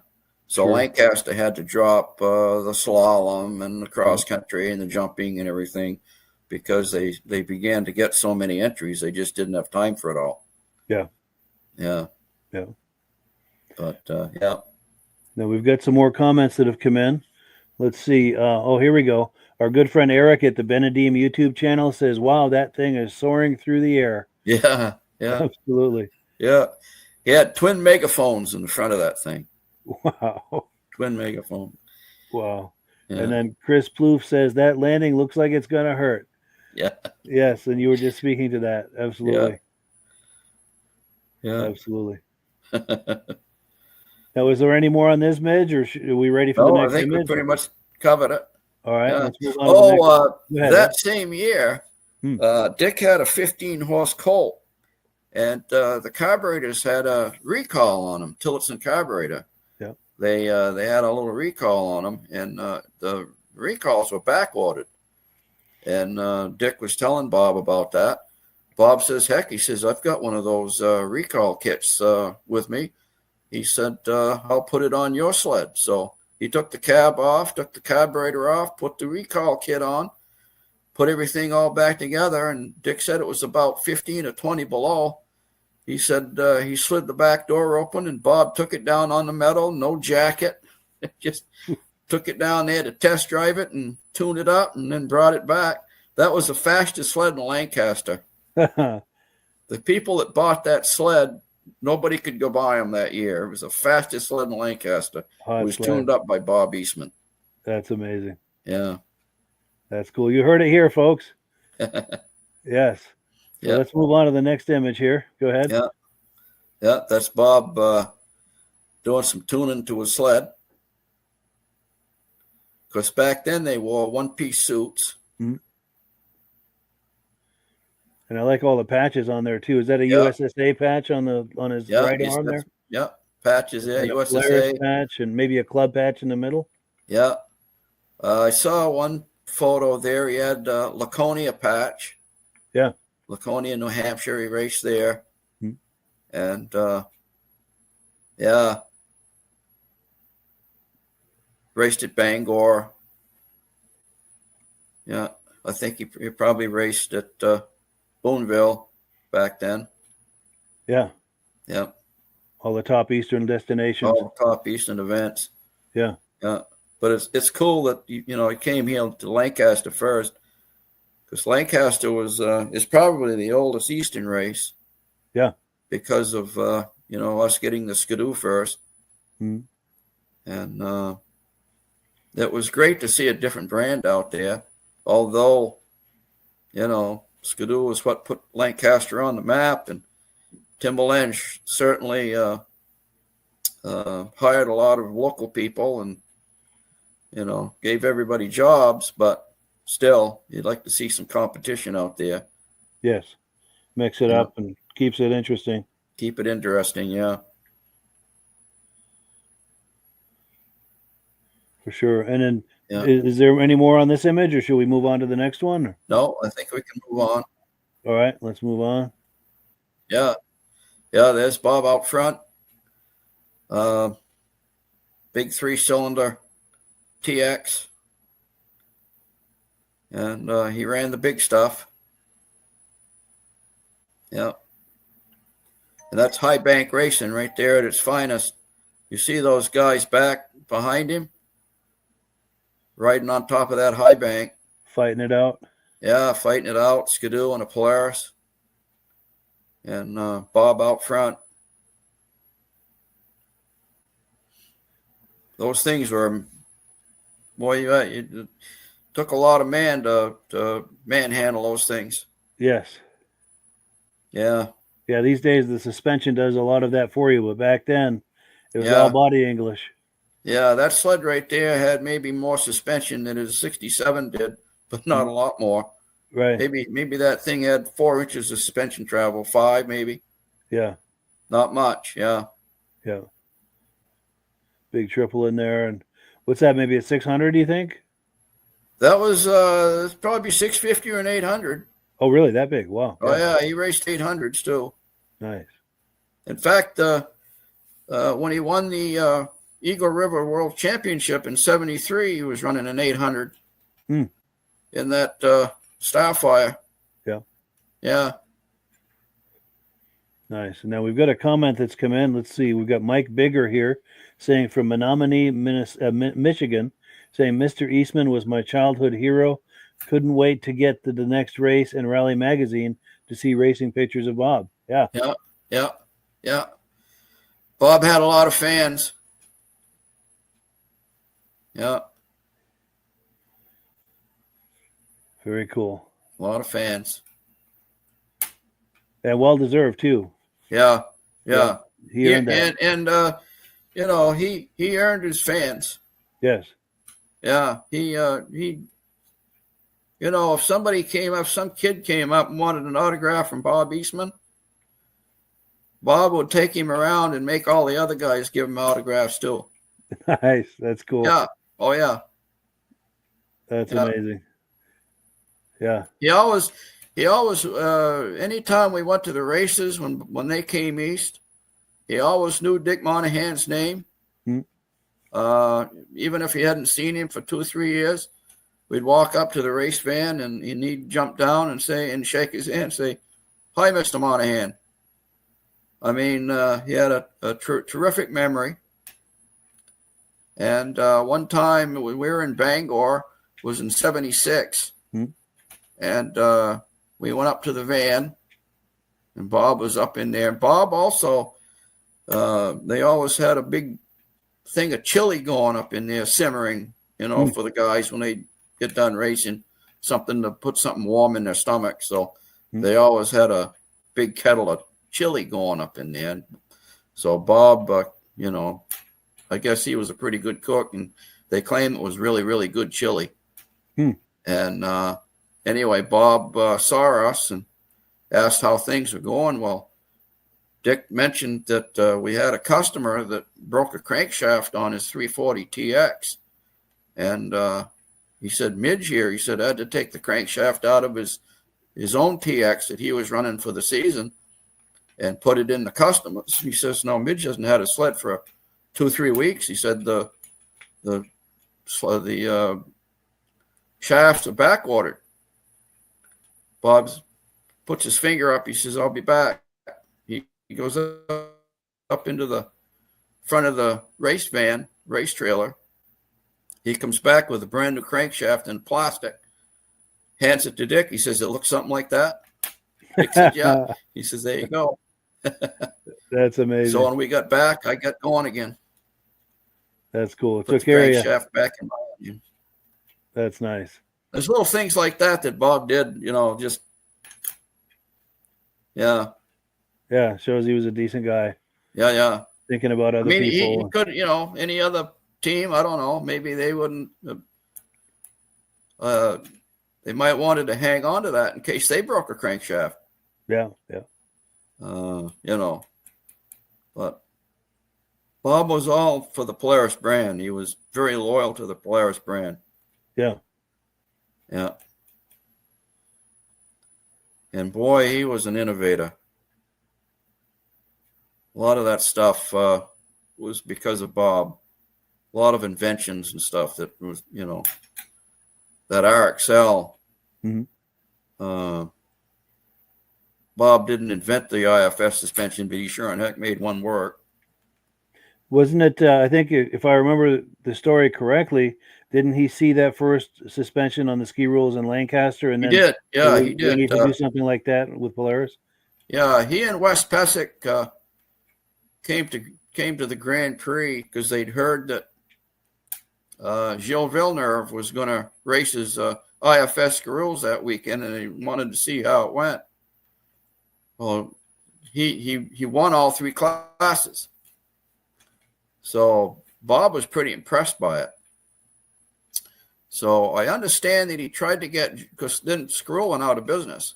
B: So Lancaster had to drop the slalom and the cross country and the jumping and everything because they began to get so many entries. They just didn't have time for it all.
A: Yeah.
B: Yeah.
A: Yeah.
B: But, yeah.
A: Now we've got some more comments that have come in. Let's see. Here we go. Our good friend Eric at the Benedim YouTube channel says, wow, that thing is soaring through the air.
B: Yeah. Yeah.
A: Absolutely.
B: Yeah. He had twin megaphones in the front of that thing.
A: Wow.
B: Twin megaphone.
A: Wow.
B: Yeah.
A: And then Chris Plouffe says, that landing looks like it's going to hurt.
B: Yeah.
A: Yes, and you were just speaking to that. Absolutely.
B: Yeah.
A: Absolutely. Now, is there any more on this, Midge, or are we ready for the next
B: I think
A: image?
B: we pretty much covered it.
A: All right, let's move on to the next.
B: That same year, Dick had a 15-horse Colt, and the carburetors had a recall on them, Tillotson carburetor.
A: Yeah.
B: They had a little recall on them, and the recalls were back ordered. And Dick was telling Bob about that. Bob says, heck, he says, I've got one of those recall kits with me. He said, I'll put it on your sled. So he took the cab off, took the carburetor off, put the recall kit on, put everything all back together. And Dick said it was about 15 or 20 below. He said he slid the back door open and Bob took it down on the metal, no jacket. Just took it down there to test drive it and tune it up and then brought it back. That was the fastest sled in Lancaster. The people that bought that sled, nobody could go by them that year. It was the fastest sled in Lancaster. It was tuned up by Bob Eastman.
A: That's amazing.
B: Yeah.
A: That's cool. You heard it here, folks. Yes. So let's move on to the next image here. Go ahead.
B: Yeah. Yeah, that's Bob doing some tuning to his sled. Because back then they wore one-piece suits.
A: Mm-hmm. And I like all the patches on there too. Is that a USSA patch on his right arm there?
B: Yeah, patches there, USSA
A: Polaris patch and maybe a club patch in the middle.
B: Yeah, I saw one photo there. He had Laconia patch.
A: Yeah,
B: Laconia, New Hampshire. He raced there, and raced at Bangor. Yeah, I think he probably raced at Boonville back then.
A: Yeah.
B: Yeah.
A: All the top Eastern destinations.
B: all the top Eastern events.
A: Yeah.
B: Yeah, but it's cool that he came here to Lancaster first, because Lancaster is probably the oldest Eastern race.
A: Yeah.
B: Because of us getting the Skidoo first,
A: Mm.
B: and it was great to see a different brand out there. Although Skidoo was what put Lancaster on the map, and Timberland certainly hired a lot of local people and gave everybody jobs. But still, you'd like to see some competition out there.
A: Yes. Mix it up and keeps it interesting.
B: Keep it interesting, yeah.
A: For sure. And then is there any more on this image, or should we move on to the next one?
B: No, I think we can move on.
A: All right, let's move on.
B: Yeah. Yeah, there's Bob out front. Big 3-cylinder TX. And he ran the big stuff. Yeah. And that's high bank racing right there at its finest. You see those guys back behind him riding on top of that high bank.
A: Fighting it out.
B: Yeah, fighting it out. Skidoo and a Polaris. And Bob out front. Those things were, boy, it took a lot of man to manhandle those things.
A: Yes.
B: Yeah.
A: Yeah, these days the suspension does a lot of that for you, but back then it was all body English.
B: Yeah, that sled right there had maybe more suspension than his 67 did, but not a lot more.
A: Right.
B: Maybe that thing had 4 inches of suspension travel, 5 maybe.
A: Yeah.
B: Not much, yeah.
A: Yeah. Big triple in there. And what's that, maybe a 600, do you think?
B: That was probably 650 or an 800.
A: Oh, really? That big? Wow.
B: Oh, yeah, he raced 800s too.
A: Nice.
B: In fact, when he won the Eagle River World Championship in '73, he was running an 800 in that Starfire.
A: Yeah.
B: Yeah.
A: Nice. And now we've got a comment that's come in. Let's see. We've got Mike Bigger here saying from Menominee, Michigan, saying Mr. Eastman was my childhood hero. Couldn't wait to get to the next race and Rally Magazine to see racing pictures of Bob. Yeah.
B: Yeah. Yeah. Yeah. Bob had a lot of fans. Yeah.
A: Very cool.
B: A lot of fans.
A: And well deserved too.
B: Yeah. Yeah.
A: He earned that.
B: And he earned his fans.
A: Yes.
B: Yeah. He if some kid came up and wanted an autograph from Bob Eastman, Bob would take him around and make all the other guys give him autographs too.
A: Nice. That's cool.
B: Yeah. Oh, yeah.
A: That's amazing. Yeah.
B: He always, anytime we went to the races when they came east, he always knew Dick Monahan's name. Even if he hadn't seen him for 2 or 3 years, we'd walk up to the race van and he'd jump down and shake his hand and say, "Hi, Mr. Monahan." I mean, he had a terrific memory. And one time when we were in Bangor, it was in '76, and we went up to the van, and Bob was up in there. Bob also, they always had a big thing of chili going up in there, simmering, for the guys when they get done racing, something to put something warm in their stomach. So they always had a big kettle of chili going up in there. So Bob, I guess he was a pretty good cook, and they claim it was really, really good chili. And anyway, Bob saw us and asked how things were going. Well, Dick mentioned that we had a customer that broke a crankshaft on his 340 TX. And he said, "Midge here," he said, "I had to take the crankshaft out of his own TX that he was running for the season and put it in the customers." He says, "No, Midge hasn't had a sled for 2 or 3 weeks." He said the shafts are back ordered. Bob puts his finger up. He says, "I'll be back." He goes up into the front of the race trailer. He comes back with a brand new crankshaft in plastic, hands it to Dick. He says, "It looks something like that." Dick said, "Yeah." He says, "There you go."
A: That's amazing.
B: So when we got back, I got going again.
A: That's cool. It
B: Put
A: took
B: the
A: care of you.
B: crankshaft back in my engine.
A: That's nice.
B: There's little things like that Bob did, just, yeah.
A: Yeah, shows he was a decent guy.
B: Yeah.
A: Thinking about other people.
B: He could, any other team, I don't know, maybe they wouldn't, they might wanted to hang on to that in case they broke a crankshaft.
A: Yeah.
B: But Bob was all for the Polaris brand. He was very loyal to the Polaris brand.
A: Yeah.
B: And boy, he was an innovator. A lot of that stuff was because of Bob. A lot of inventions and stuff that was, that RXL.
A: Mm-hmm.
B: Bob didn't invent the IFS suspension, but he sure in heck made one work.
A: Wasn't it? I think if I remember the story correctly, didn't he see that first suspension on the ski rules in Lancaster? And
B: He
A: then
B: did. Yeah, he did.
A: We need to do something like that with Polaris.
B: Yeah, he and Wes Pesic came to the Grand Prix because they'd heard that Gilles Villeneuve was going to race his IFS rules that weekend, and they wanted to see how it went. Well, he won all three classes. So Bob was pretty impressed by it. So I understand that he tried to get, because then Skrull went out of business.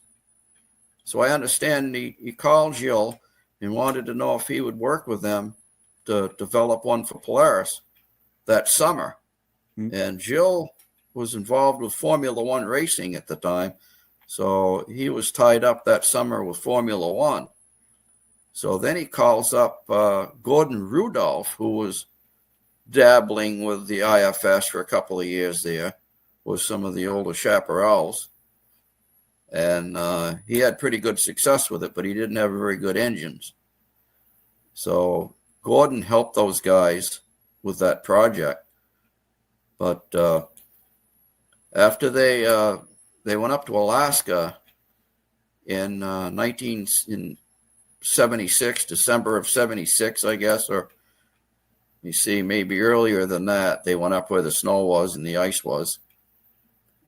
B: So I understand he called Gilles and wanted to know if he would work with them to develop one for Polaris that summer. Mm-hmm. And Gilles was involved with Formula One racing at the time. So he was tied up that summer with Formula One. So then he calls up Gordon Rudolph, who was dabbling with the IFS for a couple of years there with some of the older chaparrals. And he had pretty good success with it, but he didn't have very good engines. So Gordon helped those guys with that project. But after they went up to Alaska in 1976, December of 76, I guess, or you see, maybe earlier than that, they went up where the snow was and the ice was.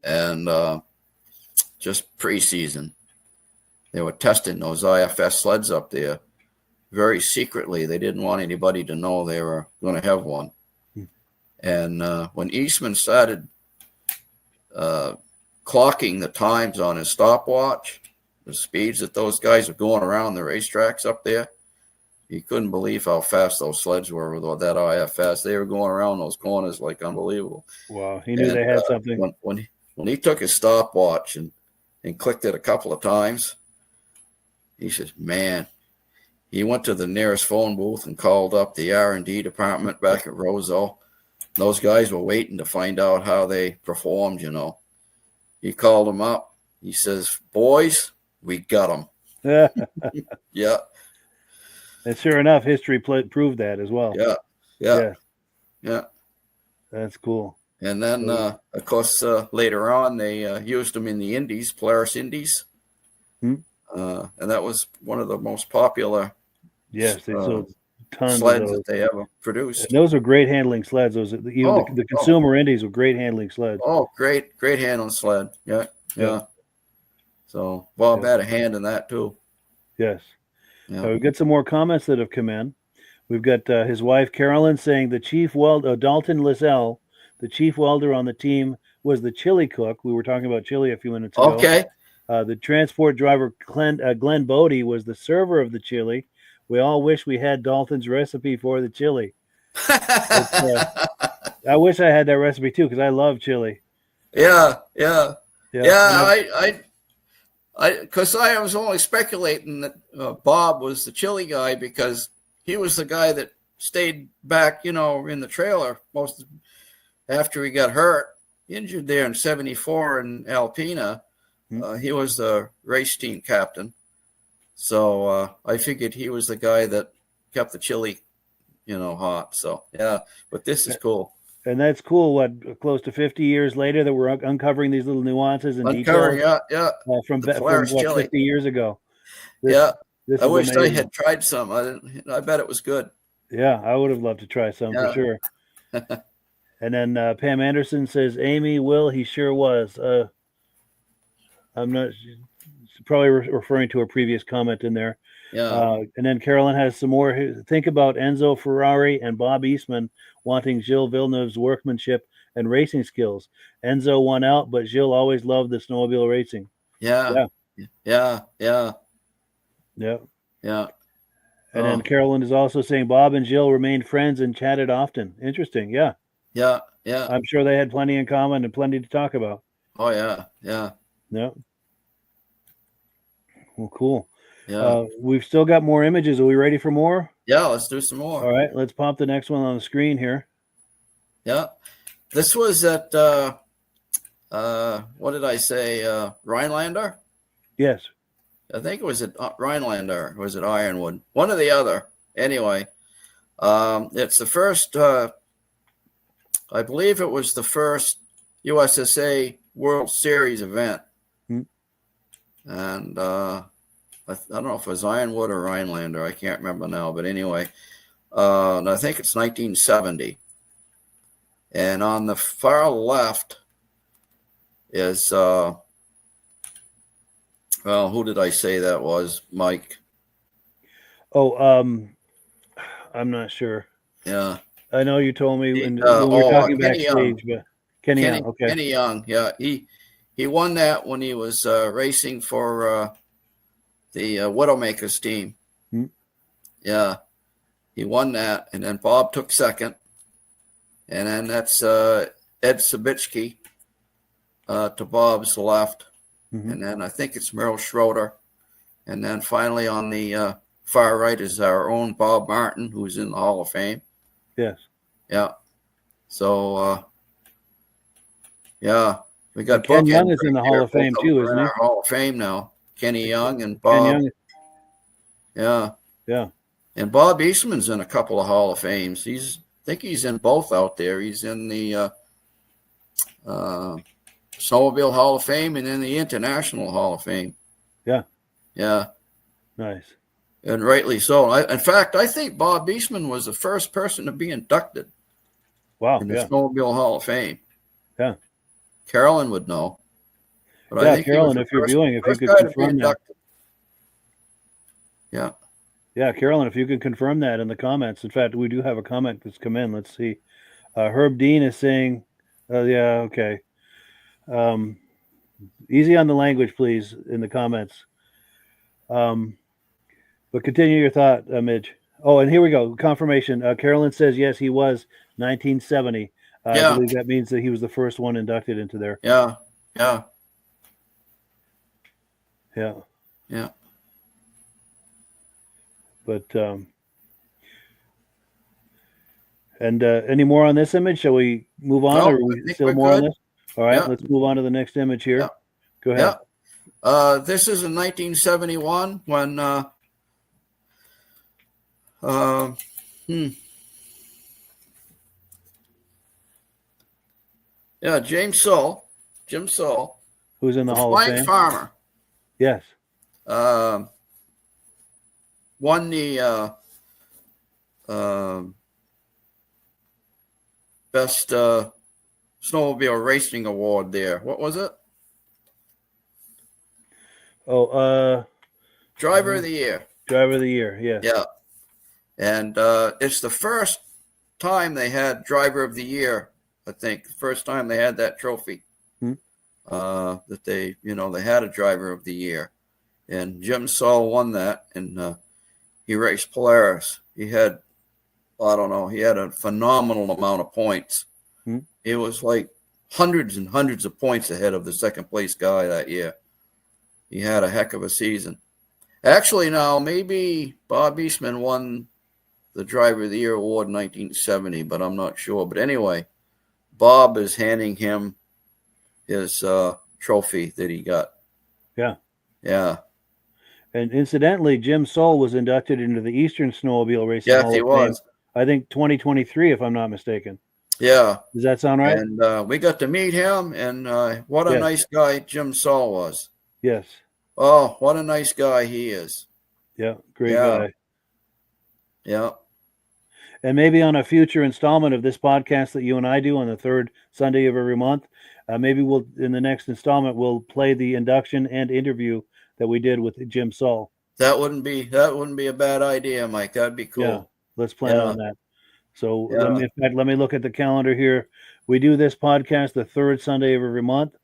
B: And just preseason, they were testing those IFS sleds up there very secretly. They didn't want anybody to know they were going to have one. And when Eastman started clocking the times on his stopwatch, the speeds that those guys were going around the racetracks up there, he couldn't believe how fast those sleds were with that IFS. They were going around those corners like unbelievable.
A: Wow, he knew they had something.
B: When he took his stopwatch and clicked it a couple of times, he said, man, he went to the nearest phone booth and called up the R&D department back at Roseau. Those guys were waiting to find out how they performed, He called them up. He says, boys, we got them. Yeah.
A: And sure enough, history proved that as well.
B: Yeah.
A: That's cool.
B: And then, of course, later on, they used them in the Indies, Polaris Indies. And that was one of the most popular
A: they sold tons
B: sleds
A: of those
B: that they ever produced.
A: And those are great handling sleds. Those the consumer Indies were great handling sleds.
B: Oh, great handling sled. Yeah. So Bob had a hand in that too.
A: Yes. We've got some more comments that have come in. We've got his wife Carolyn saying the chief welder, Dalton Lissell, the chief welder on the team, was the chili cook. We were talking about chili a few minutes ago.
B: Okay.
A: The transport driver Glenn Bodie was the server of the chili. We all wish we had Dalton's recipe for the chili. I wish I had that recipe too, because I love chili.
B: Yeah. Because I was only speculating that Bob was the chili guy because he was the guy that stayed back, in the trailer most after he got hurt, injured there in '74 in Alpena. He was the race team captain. So I figured he was the guy that kept the chili, hot. So yeah, but this is cool.
A: And that's cool. What, close to 50 years later, that we're uncovering these little nuances and
B: Uncovering,
A: details
B: the
A: from
B: Polaris
A: what,
B: chili.
A: 50 years ago. This
B: Yeah,
A: this
B: I
A: is
B: wish I
A: amazing.
B: had tried some. I bet it was good.
A: Yeah, I would have loved to try some for
B: Yeah.
A: sure. And then Pam Anderson says, Amy, Will, he sure was. I'm not probably referring to a previous comment in there.
B: Yeah.
A: And then Carolyn has some more. Think about Enzo Ferrari and Bob Eastman wanting Gilles Villeneuve's workmanship and racing skills. Enzo won out, but Gilles always loved the snowmobile racing.
B: Yeah. Yeah. Yeah.
A: Yeah.
B: Yeah.
A: And then Carolyn is also saying Bob and Gilles remained friends and chatted often. Interesting. Yeah.
B: Yeah. Yeah.
A: I'm sure they had plenty in common and plenty to talk about.
B: Oh yeah. Yeah.
A: Yeah. Well, cool.
B: Yeah.
A: We've still got more images. Are we ready for more?
B: Yeah. Let's do some more.
A: All right. Let's pop the next one on the screen here.
B: Yeah. This was at what did I say? Rhinelander?
A: Yes.
B: I think it was at Rhinelander. Or was it Ironwood? One or the other. Anyway, it's the first. I believe it was the first USSA World Series event, and I don't know if it was Ironwood or Rhinelander. I can't remember now, but anyway, I think it's 1970. And on the far left is, well, who did I say that was? Mike.
A: Oh, I'm not sure.
B: Yeah.
A: I know you told me when we were talking backstage, but Kenny Young. Okay.
B: Kenny Young. Yeah. He won that when he was racing for the Widowmakers team. Yeah. He won that. And then Bob took second. And then that's Ed Sabitsky to Bob's left. And then I think it's Merrill Schroeder. And then finally on the far right is our own Bob Martin, who's in the Hall of Fame.
A: Yes.
B: Yeah. So, yeah, we got
A: Ken Young is in the Hall of Fame too, isn't he?
B: Hall of Fame now. Kenny Young and Bob.
A: Ken Young.
B: Yeah.
A: Yeah.
B: And Bob Eastman's in a couple of Hall of Fames. I think he's in both out there. He's in the Snowmobile Hall of Fame and in the International Hall of Fame.
A: Yeah.
B: Yeah.
A: Nice.
B: And rightly so. In fact, I think Bob Eastman was the first person to be inducted.
A: Wow.
B: In the Snowmobile Hall of Fame.
A: Yeah.
B: Carolyn would know.
A: But I think Carolyn, if you're viewing, if you could confirm that.
B: Yeah.
A: Yeah, Carolyn, if you could confirm that in the comments. In fact, we do have a comment that's come in. Let's see. Herb Dean is saying, yeah, okay. Easy on the language, please, in the comments. But continue your thought, Midge. Oh, and here we go. Confirmation. Carolyn says, yes, he was 1970. I believe that means that he was the first one inducted into there.
B: Yeah. Yeah.
A: Yeah.
B: Yeah.
A: But, and any more on this image? Shall we move on? Or are we still more on this? All right, let's move on to the next image here.
B: Yeah.
A: Go ahead.
B: Yeah. This is in 1971 when yeah, Jim Soule,
A: who's in the Hall of Fame?
B: Farmer.
A: Yes.
B: Won the best snowmobile racing award there. What was it?
A: Oh,
B: Driver of the Year.
A: Driver of the Year, yes.
B: Yeah. And it's the first time they had Driver of the Year, I think. The first time they had that trophy. That they had a Driver of the Year. And Jim Soule won that, and he raced Polaris. He had, he had a phenomenal amount of points. It was like hundreds and hundreds of points ahead of the second place guy that year. He had a heck of a season. Actually, now, maybe Bob Eastman won the Driver of the Year award in 1970, but I'm not sure. But anyway, Bob is handing him his trophy that he got.
A: Yeah.
B: Yeah.
A: And incidentally, Jim Soul was inducted into the Eastern Snowmobile Racing
B: Yes,
A: Hall
B: he
A: of Fame,
B: was.
A: I think 2023, if I'm not mistaken.
B: Yeah.
A: Does that sound right?
B: And we got to meet him, and what a
A: Yes.
B: nice guy Jim Saul was.
A: Yes.
B: Oh, what a nice guy he is.
A: Yeah. Great
B: Yeah.
A: guy.
B: Yeah.
A: And maybe on a future installment of this podcast that you and I do on the third Sunday of every month, maybe we'll, in the next installment, we'll play the induction and interview that we did with Jim Saul.
B: That wouldn't be a bad idea, Mike. That'd be cool.
A: Yeah. Let's plan
B: Yeah.
A: on that. So
B: Yeah.
A: let me look at the calendar here. We do this podcast the third Sunday of every month,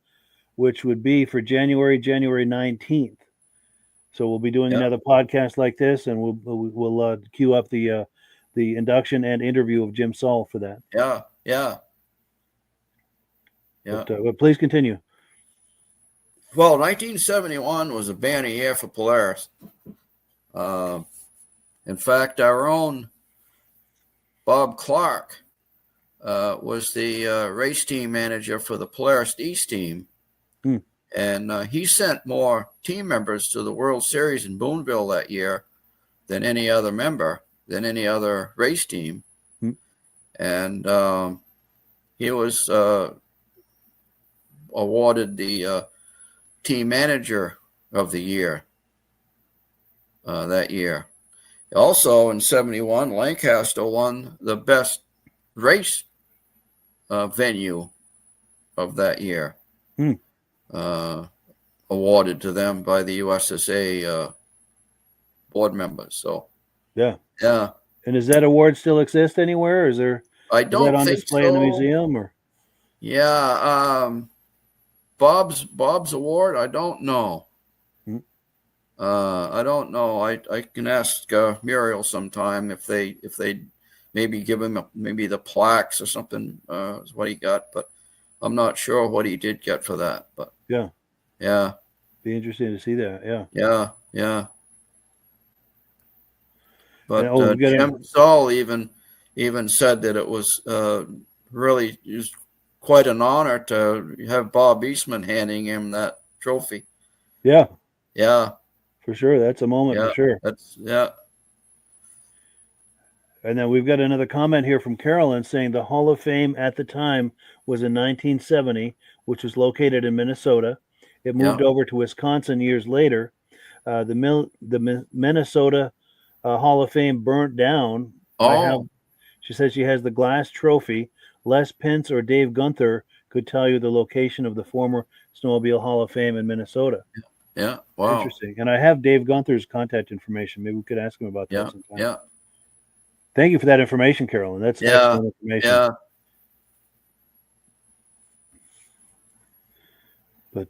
A: which would be for January 19th. So we'll be doing
B: Yeah.
A: another podcast like this, and we'll queue up the induction and interview of Jim Saul for that.
B: Yeah. Yeah. Yeah.
A: But please continue.
B: Well, 1971 was a banner year for Polaris. In fact, our own Bob Clark was the race team manager for the Polaris East team. And he sent more team members to the World Series in Boonville that year than any other race team. And he was awarded the team manager of the year that year. Also in 71, Lancaster won the best race venue of that year. Awarded to them by the USSA board members. So
A: yeah.
B: And
A: does that award still exist anywhere? Is that on display in the museum? Or
B: Bob's award? I don't know. I don't know. I can ask Muriel sometime if they maybe give him maybe the plaques or something is what he got, but I'm not sure what he did get for that. But
A: yeah, be interesting to see that.
B: Yeah. But
A: Jim
B: Saul even said that it was really quite an honor to have Bob Eastman handing him that trophy.
A: Yeah,
B: for
A: sure. That's a moment for sure. And then we've got another comment here from Carolyn saying the Hall of Fame at the time was in 1970, which was located in Minnesota. It moved over to Wisconsin years later. The Minnesota Hall of Fame burnt down. She says she has the glass trophy. Les Pence or Dave Gunther could tell you the location of the former Snowmobile Hall of Fame in Minnesota.
B: Yeah, wow.
A: Interesting. And I have Dave Gunther's contact information. Maybe we could ask him about that sometime.
B: Yeah.
A: Thank you for that information, Carolyn. That's excellent information.
B: Yeah.
A: But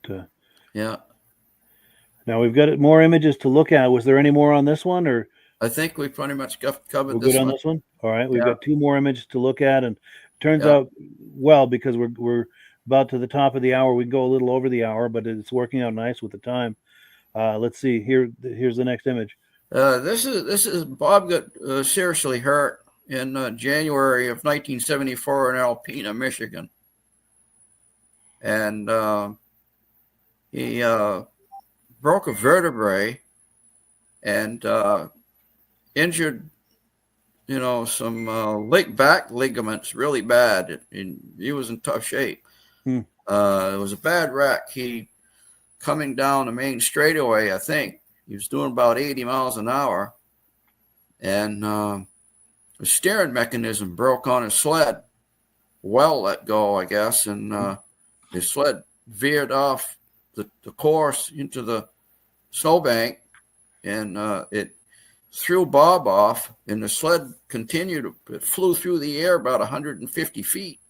A: now we've got more images to look at. Was there any more on this one, or
B: I think we pretty much covered
A: this one. This one. All right, we've got 2 more images to look at, and it turns out well because we're about to the top of the hour. We can go a little over the hour, but it's working out nice with the time. Let's see here. Here's the next image.
B: This is Bob got seriously hurt in January of 1974 in Alpena, Michigan, and he broke a vertebrae and injured, some back ligaments really bad. He was in tough shape. It was a bad wreck. He coming down the main straightaway, I think. He was doing about 80 miles an hour, and the steering mechanism broke on his sled. Well let go, I guess, and his sled veered off the course into the snowbank, and it threw Bob off, and the sled continued. It flew through the air about 150 feet,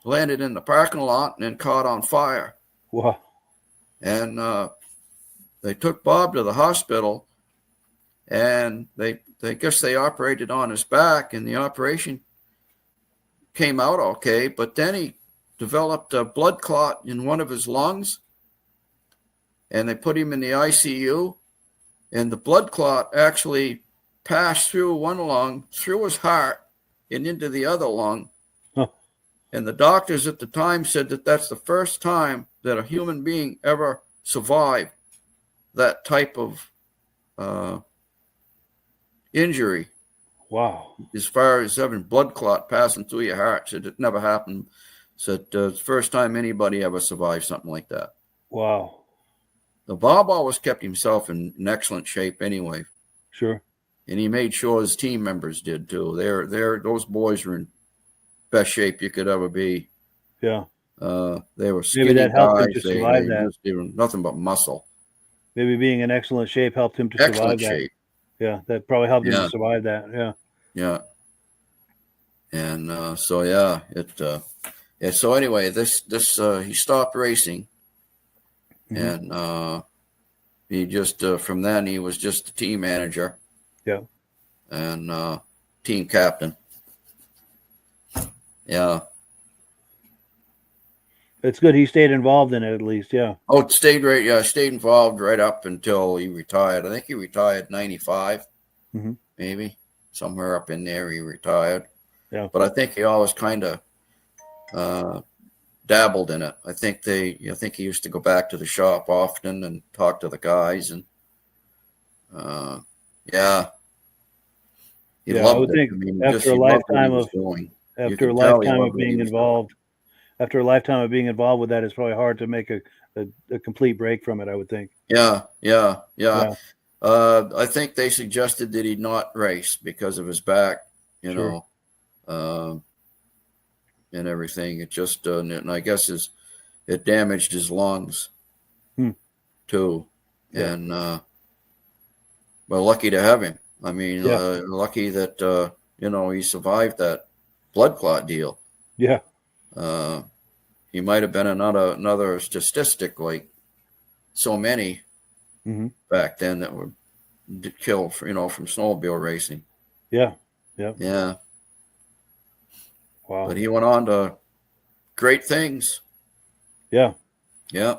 B: landed in the parking lot, and then caught on fire.
A: Wow.
B: And they took Bob to the hospital, and they guess they operated on his back, and the operation came out okay, but then he developed a blood clot in one of his lungs, and they put him in the ICU, and the blood clot actually passed through one lung, through his heart, and into the other lung. And the doctors at the time said that that's the first time that a human being ever survived that type of injury.
A: Wow.
B: As far as having blood clot passing through your heart, said it never happened. Said it's the first time anybody ever survived something like that.
A: Wow.
B: The Bob always kept himself in excellent shape anyway.
A: Sure.
B: And he made sure his team members did too. Those boys were in best shape you could ever be.
A: Yeah.
B: They were
A: Maybe
B: skinny
A: that helped him
B: guys.
A: to survive that.
B: They were nothing but muscle.
A: Maybe being in excellent shape helped him to
B: Excellent
A: survive that.
B: shape.
A: Yeah, that probably helped him
B: Yeah.
A: to survive that. Yeah.
B: Yeah. And so yeah, yeah. So anyway, this he stopped racing, and he just from then he was just the team manager.
A: Yeah.
B: And team captain. Yeah.
A: It's good he stayed involved in it at least. Yeah.
B: Oh, stayed involved right up until he retired. I think he retired 95, maybe somewhere up in there he retired.
A: Yeah.
B: But I think he always kind of dabbled in it. I think he used to go back to the shop often and talk to the guys, and yeah. He loved
A: I would
B: it.
A: think
B: I mean,
A: after a lifetime of being involved, after a lifetime of being involved with that, it's probably hard to make a complete break from it, I would think.
B: Yeah. I think they suggested that he not race because of his back, you know, and everything. It just, and I guess it damaged his lungs too.
A: Yeah.
B: And, well, lucky to have him. I mean, lucky that, he survived that blood clot deal.
A: Yeah.
B: He might have been another statistic like so many back then that were killed, from snowmobile racing.
A: Yeah.
B: Yeah.
A: Wow.
B: But he went on to great things.
A: Yeah.
B: Yeah.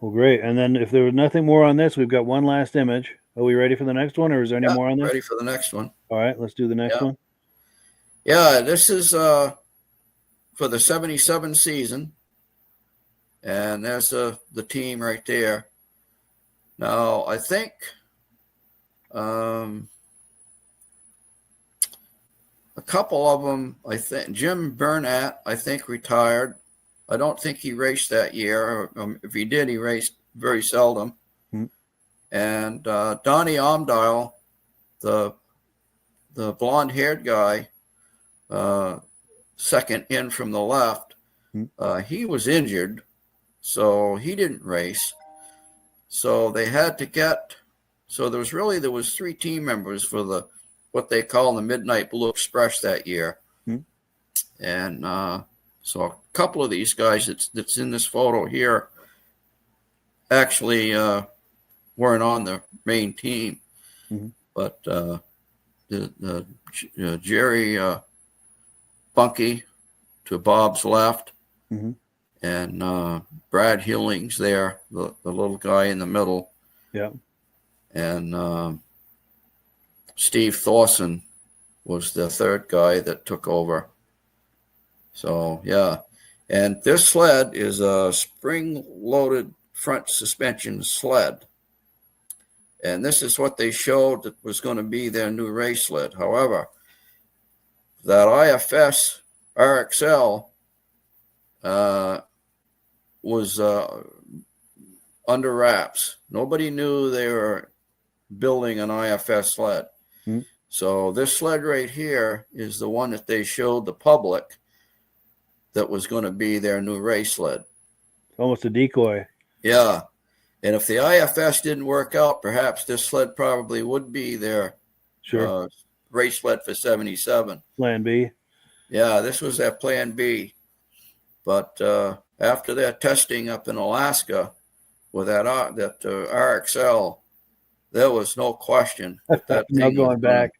A: Well, great. And then if there was nothing more on this, we've got one last image. Are we ready for the next one, or is there any more on this?
B: Ready for the next one.
A: All right, let's do the next one.
B: Yeah, this is for the 77 season. And there's the team right there. Now, I think a couple of them, Jim Burnett, retired. I don't think he raced that year. If he did, he raced very seldom. And Donnie Omdial, the blonde-haired guy, second in from the left, he was injured, so he didn't race. So they had to get. So there was 3 team members for what they call the Midnight Blue Express that year, and so a couple of these guys that's in this photo here actually weren't on the main team, but Jerry Bunky to Bob's left, and Brad Hillings there, the little guy in the middle, and Steve Thorson was the third guy that took over. So yeah, and this sled is a spring-loaded front suspension sled. And this is what they showed that was going to be their new race sled. However, that IFS RXL was under wraps. Nobody knew they were building an IFS sled. So this sled right here is the one that they showed the public that was going to be their new race sled.
A: Almost a decoy.
B: Yeah. And if the IFS didn't work out, perhaps this sled probably would be their race sled for 77.
A: Plan B.
B: Yeah, this was their plan B. But after their testing up in Alaska with that RXL, there was no question that
A: no going back.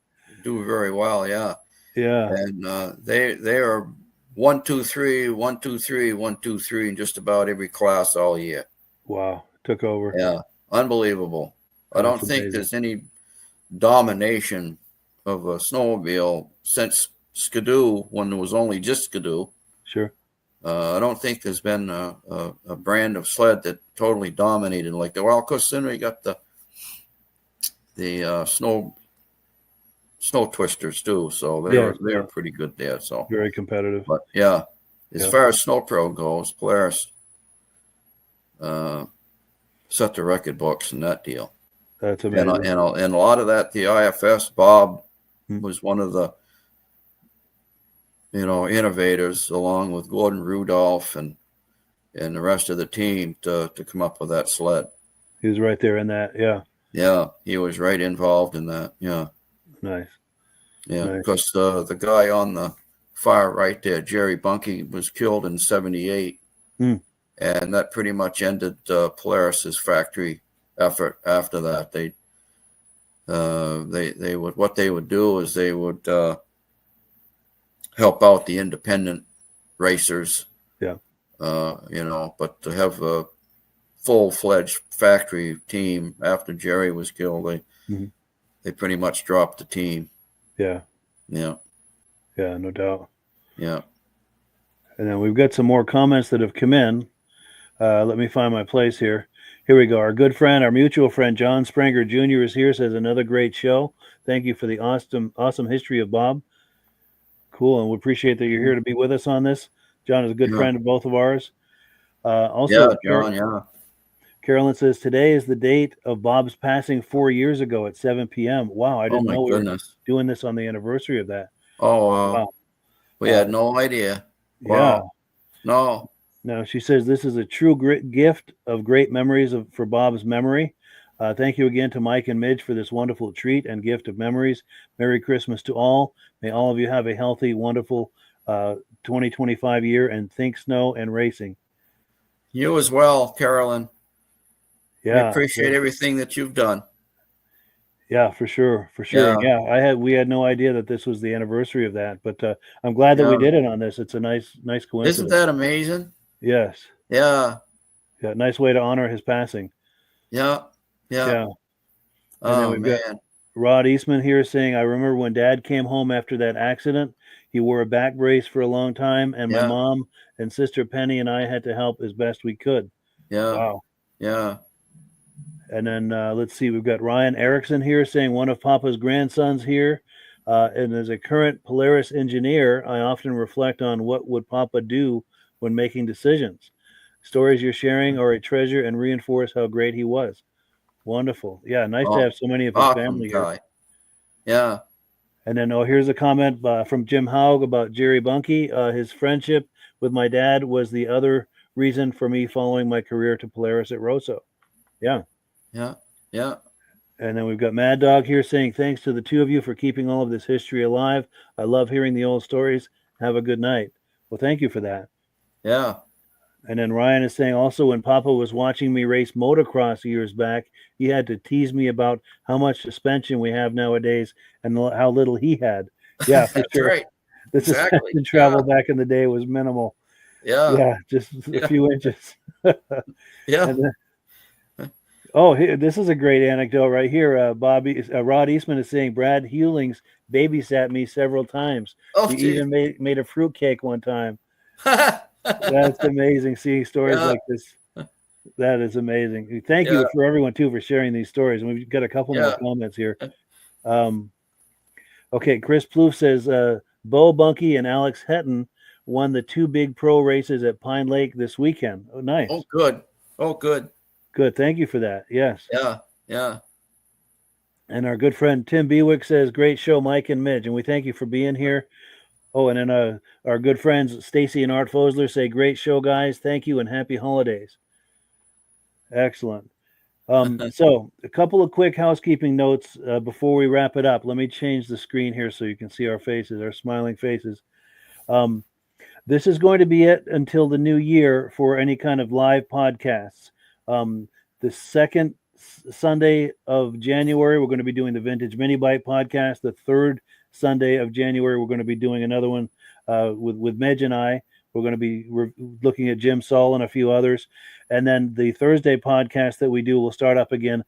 B: Do very well, yeah.
A: Yeah.
B: And they are 1, 2, 3, 1, 2, 3, 1, 2, 3 in just about every class all year.
A: Wow. Took over.
B: Yeah. Unbelievable. I don't think there's any domination of a snowmobile since Skidoo, when there was only just Skidoo.
A: Sure.
B: I don't think there's been a brand of sled that totally dominated like the. Well, of course, then we got the snow twisters too, so they're pretty good there. So
A: very competitive.
B: But yeah, as far as Snow Pro goes, Polaris set the record books in that deal.
A: That's amazing.
B: And a lot of that, the IFS, Bob was one of the innovators, along with Gordon Rudolph and the rest of the team to come up with that sled.
A: He was right there in that. Yeah.
B: Yeah, he was right involved in that. Yeah.
A: Nice.
B: Yeah, because the guy on the far right there, Jerry Bunkie, was killed in '78, and that pretty much ended Polaris's factory effort. After that, they would what they would do is they would help out the independent racers.
A: Yeah.
B: But to have a full-fledged factory team after Jerry was killed, they pretty much dropped the team.
A: Yeah.
B: Yeah.
A: Yeah, no doubt.
B: Yeah.
A: And then we've got some more comments that have come in. Let me find my place here. Here we go. Our good friend, our mutual friend, John Spranger Jr. is here, says another great show. Thank you for the awesome history of Bob. Cool. And we appreciate that you're here to be with us on this. John is a good friend of both of ours. Also,
B: John,
A: Carolyn says, today is the date of Bob's passing 4 years ago at 7 p.m. Wow, I didn't know we were doing this on the anniversary of that.
B: Oh, wow. We had no idea. Wow.
A: Yeah. No, she says this is a true gift of great memories for Bob's memory. Thank you again to Mike and Midge for this wonderful treat and gift of memories. Merry Christmas to all. May all of you have a healthy, wonderful 2025 year, and think snow and racing.
B: You as well, Carolyn.
A: Yeah,
B: we appreciate everything that you've done.
A: Yeah, for sure. Yeah, we had no idea that this was the anniversary of that, but I'm glad that we did it on this. It's a nice coincidence.
B: Isn't that amazing?
A: Yes.
B: Yeah.
A: Yeah, nice way to honor his passing.
B: Yeah.
A: And then we've got Rod Eastman here saying, I remember when Dad came home after that accident, he wore a back brace for a long time, and my mom and sister Penny and I had to help as best we could.
B: Yeah.
A: Wow.
B: Yeah.
A: And then let's see, we've got Ryan Erickson here saying one of Papa's grandsons here. And as a current Polaris engineer, I often reflect on what would Papa do when making decisions. Stories you're sharing are a treasure and reinforce how great he was. Wonderful. Yeah, nice to have so many of his family here.
B: Yeah.
A: And then, here's a comment from Jim Haug about Jerry Bunkie. His friendship with my dad was the other reason for me following my career to Polaris at Rosso. Yeah.
B: Yeah.
A: And then we've got Mad Dog here saying, thanks to the two of you for keeping all of this history alive. I love hearing the old stories. Have a good night. Well, thank you for that.
B: Yeah.
A: And then Ryan is saying also, when Papa was watching me race motocross years back, he had to tease me about how much suspension we have nowadays and how little he had. Yeah, for sure.
B: Right.
A: The suspension travel back in the day was minimal.
B: Yeah.
A: Just a few inches.
B: Yeah.
A: This is a great anecdote right here. Rod Eastman is saying Brad Hewlings babysat me several times. He even made a fruitcake one time. That's amazing, seeing stories like this. That is amazing. Thank you for everyone too for sharing these stories. And we've got a couple more comments here. Okay, Chris Plouffe says Bo Bunkie and Alex Hetton won the 2 big pro races at Pine Lake this weekend. Oh, nice.
B: Oh, good.
A: Good. Thank you for that. Yes.
B: Yeah.
A: And our good friend Tim Bewick says, great show, Mike and Midge. And we thank you for being here. Oh, and then our good friends Stacy and Art Fosler say, great show, guys. Thank you and happy holidays. Excellent. So a couple of quick housekeeping notes before we wrap it up. Let me change the screen here so you can see our faces, our smiling faces. This is going to be it until the new year for any kind of live podcasts. The second Sunday of January, we're going to be doing the Vintage Mini Bike podcast. The third Sunday of January, we're going to be doing another one with Midge and I. We're going to be looking at Jim Saul and a few others. And then the Thursday podcast that we do will start up again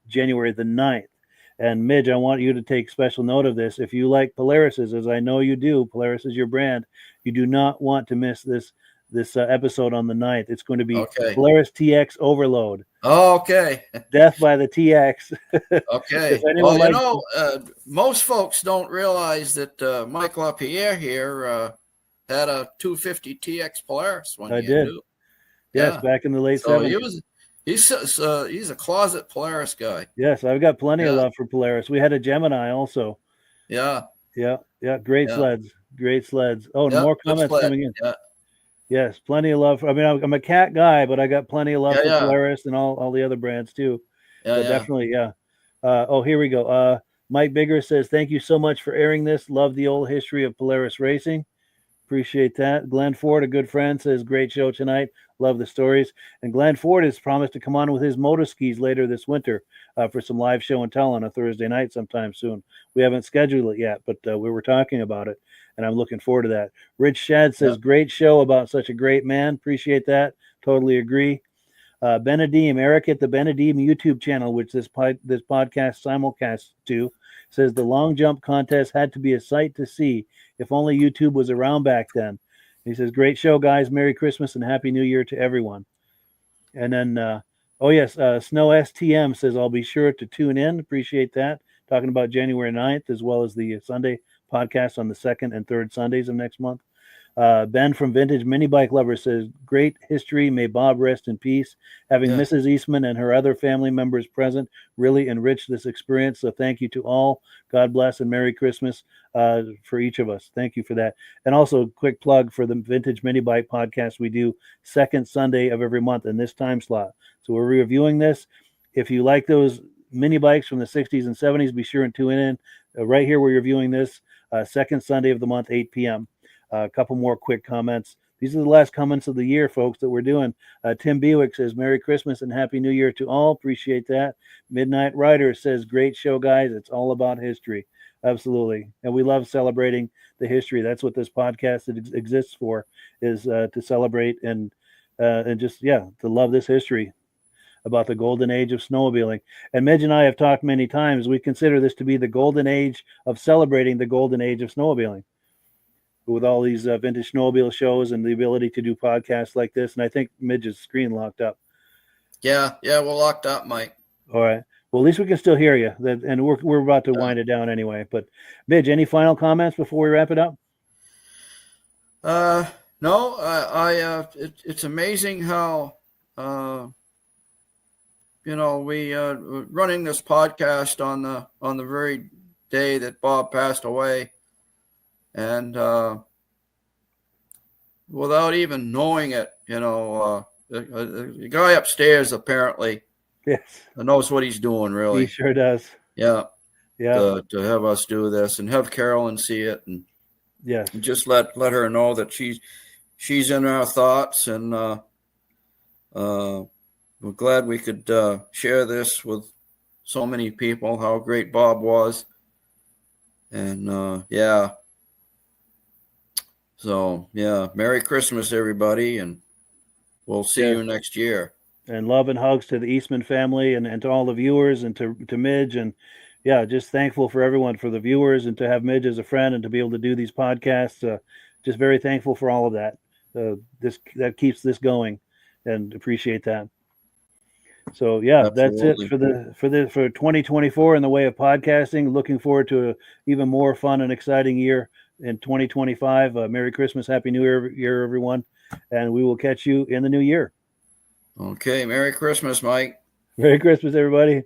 A: January the 9th. And Midge, I want you to take special note of this. If you like Polarises, as I know you do, Polaris is your brand, you do not want to miss this this episode on the 9th. It's going to be
B: Okay.
A: Polaris TX Overload.
B: Oh, okay.
A: Death by the TX.
B: Okay.
A: If anyone
B: Well,
A: likes,
B: most folks don't realize that Mike LaPierre here had a 250 TX Polaris one
A: I
B: year
A: did.
B: too.
A: Yes,
B: Yeah.
A: back in the late
B: So
A: 70s.
B: he's a closet Polaris guy.
A: Yes, I've got plenty of
B: Yeah.
A: love for Polaris. We had a Gemini also.
B: Yeah.
A: Yeah, great
B: Yeah.
A: sleds. Great sleds. Oh, and
B: Yeah.
A: more
B: Good
A: comments
B: sled.
A: coming in.
B: Yeah.
A: Yes, plenty of love. I mean, I'm a cat guy, but I got plenty of love
B: Yeah,
A: for
B: yeah.
A: Polaris and all the other brands too.
B: Yeah.
A: But
B: Yeah.
A: definitely, yeah. Oh, here we go. Mike Bigger says, "Thank you so much for airing this. Love the old history of Polaris racing. Appreciate that." Glenn Ford, a good friend, says, "Great show tonight. Love the stories." And Glenn Ford has promised to come on with his motor skis later this winter for some live show and tell on a Thursday night sometime soon. We haven't scheduled it yet, but we were talking about it, and I'm looking forward to that. Rich Shad says, "Great show about such a great man. Appreciate that. Totally agree." Benedim, Eric at the Benedim YouTube channel, which this podcast simulcasts to, says the long jump contest had to be a sight to see. If only YouTube was around back then. He says, "Great show, guys. Merry Christmas and Happy New Year to everyone." And then, Snow STM says, "I'll be sure to tune in." Appreciate that. Talking about January 9th, as well as the Sunday podcast on the 2nd and 3rd Sundays of next month. Ben from Vintage Mini Bike Lovers says, "Great history. May Bob rest in peace. Having Mrs. Eastman and her other family members present really enriched this experience. So thank you to all. God bless and Merry Christmas for each of us." Thank you for that. And also, quick plug for the Vintage Mini Bike podcast. We do 2nd Sunday of every month in this time slot. So we're reviewing this. If you like those mini bikes from the 60s and 70s, be sure and tune in. Right here, we're reviewing this 2nd Sunday of the month, 8 p.m. A couple more quick comments. These are the last comments of the year, folks, that we're doing. Tim Bewick says, "Merry Christmas and Happy New Year to all." Appreciate that. Midnight Rider says, "Great show, guys. It's all about history." Absolutely. And we love celebrating the history. That's what this podcast exists for, is to celebrate and just, to love this history about the golden age of snowmobiling. And Midge and I have talked many times. We consider this to be the golden age of celebrating the golden age of snowmobiling, with all these vintage snowmobile shows and the ability to do podcasts like this. And I think Midge's screen locked up.
B: Yeah, we're locked up, Mike.
A: All right. Well, at least we can still hear you. And we're about to wind it down anyway. But Midge, any final comments before we wrap it up?
B: No. It's amazing how we running this podcast on the very day that Bob passed away. And without even knowing it, the guy upstairs apparently knows what he's doing, really.
A: He sure does.
B: Yeah.
A: Yeah.
B: To have us do this and have Carolyn see it and just let her know that she's in our thoughts, and we're glad we could share this with so many people, how great Bob was. And So, Merry Christmas, everybody, and we'll see you next year.
A: And love and hugs to the Eastman family and to all the viewers and to Midge. And, just thankful for everyone, for the viewers, and to have Midge as a friend and to be able to do these podcasts. Just very thankful for all of that. That keeps this going, and appreciate that. So, That's it for 2024 in the way of podcasting. Looking forward to an even more fun and exciting year in 2025. Merry Christmas, Happy New Year, everyone, and we will catch you in the new year.
B: Okay, Merry Christmas, Mike.
A: Merry Christmas, everybody.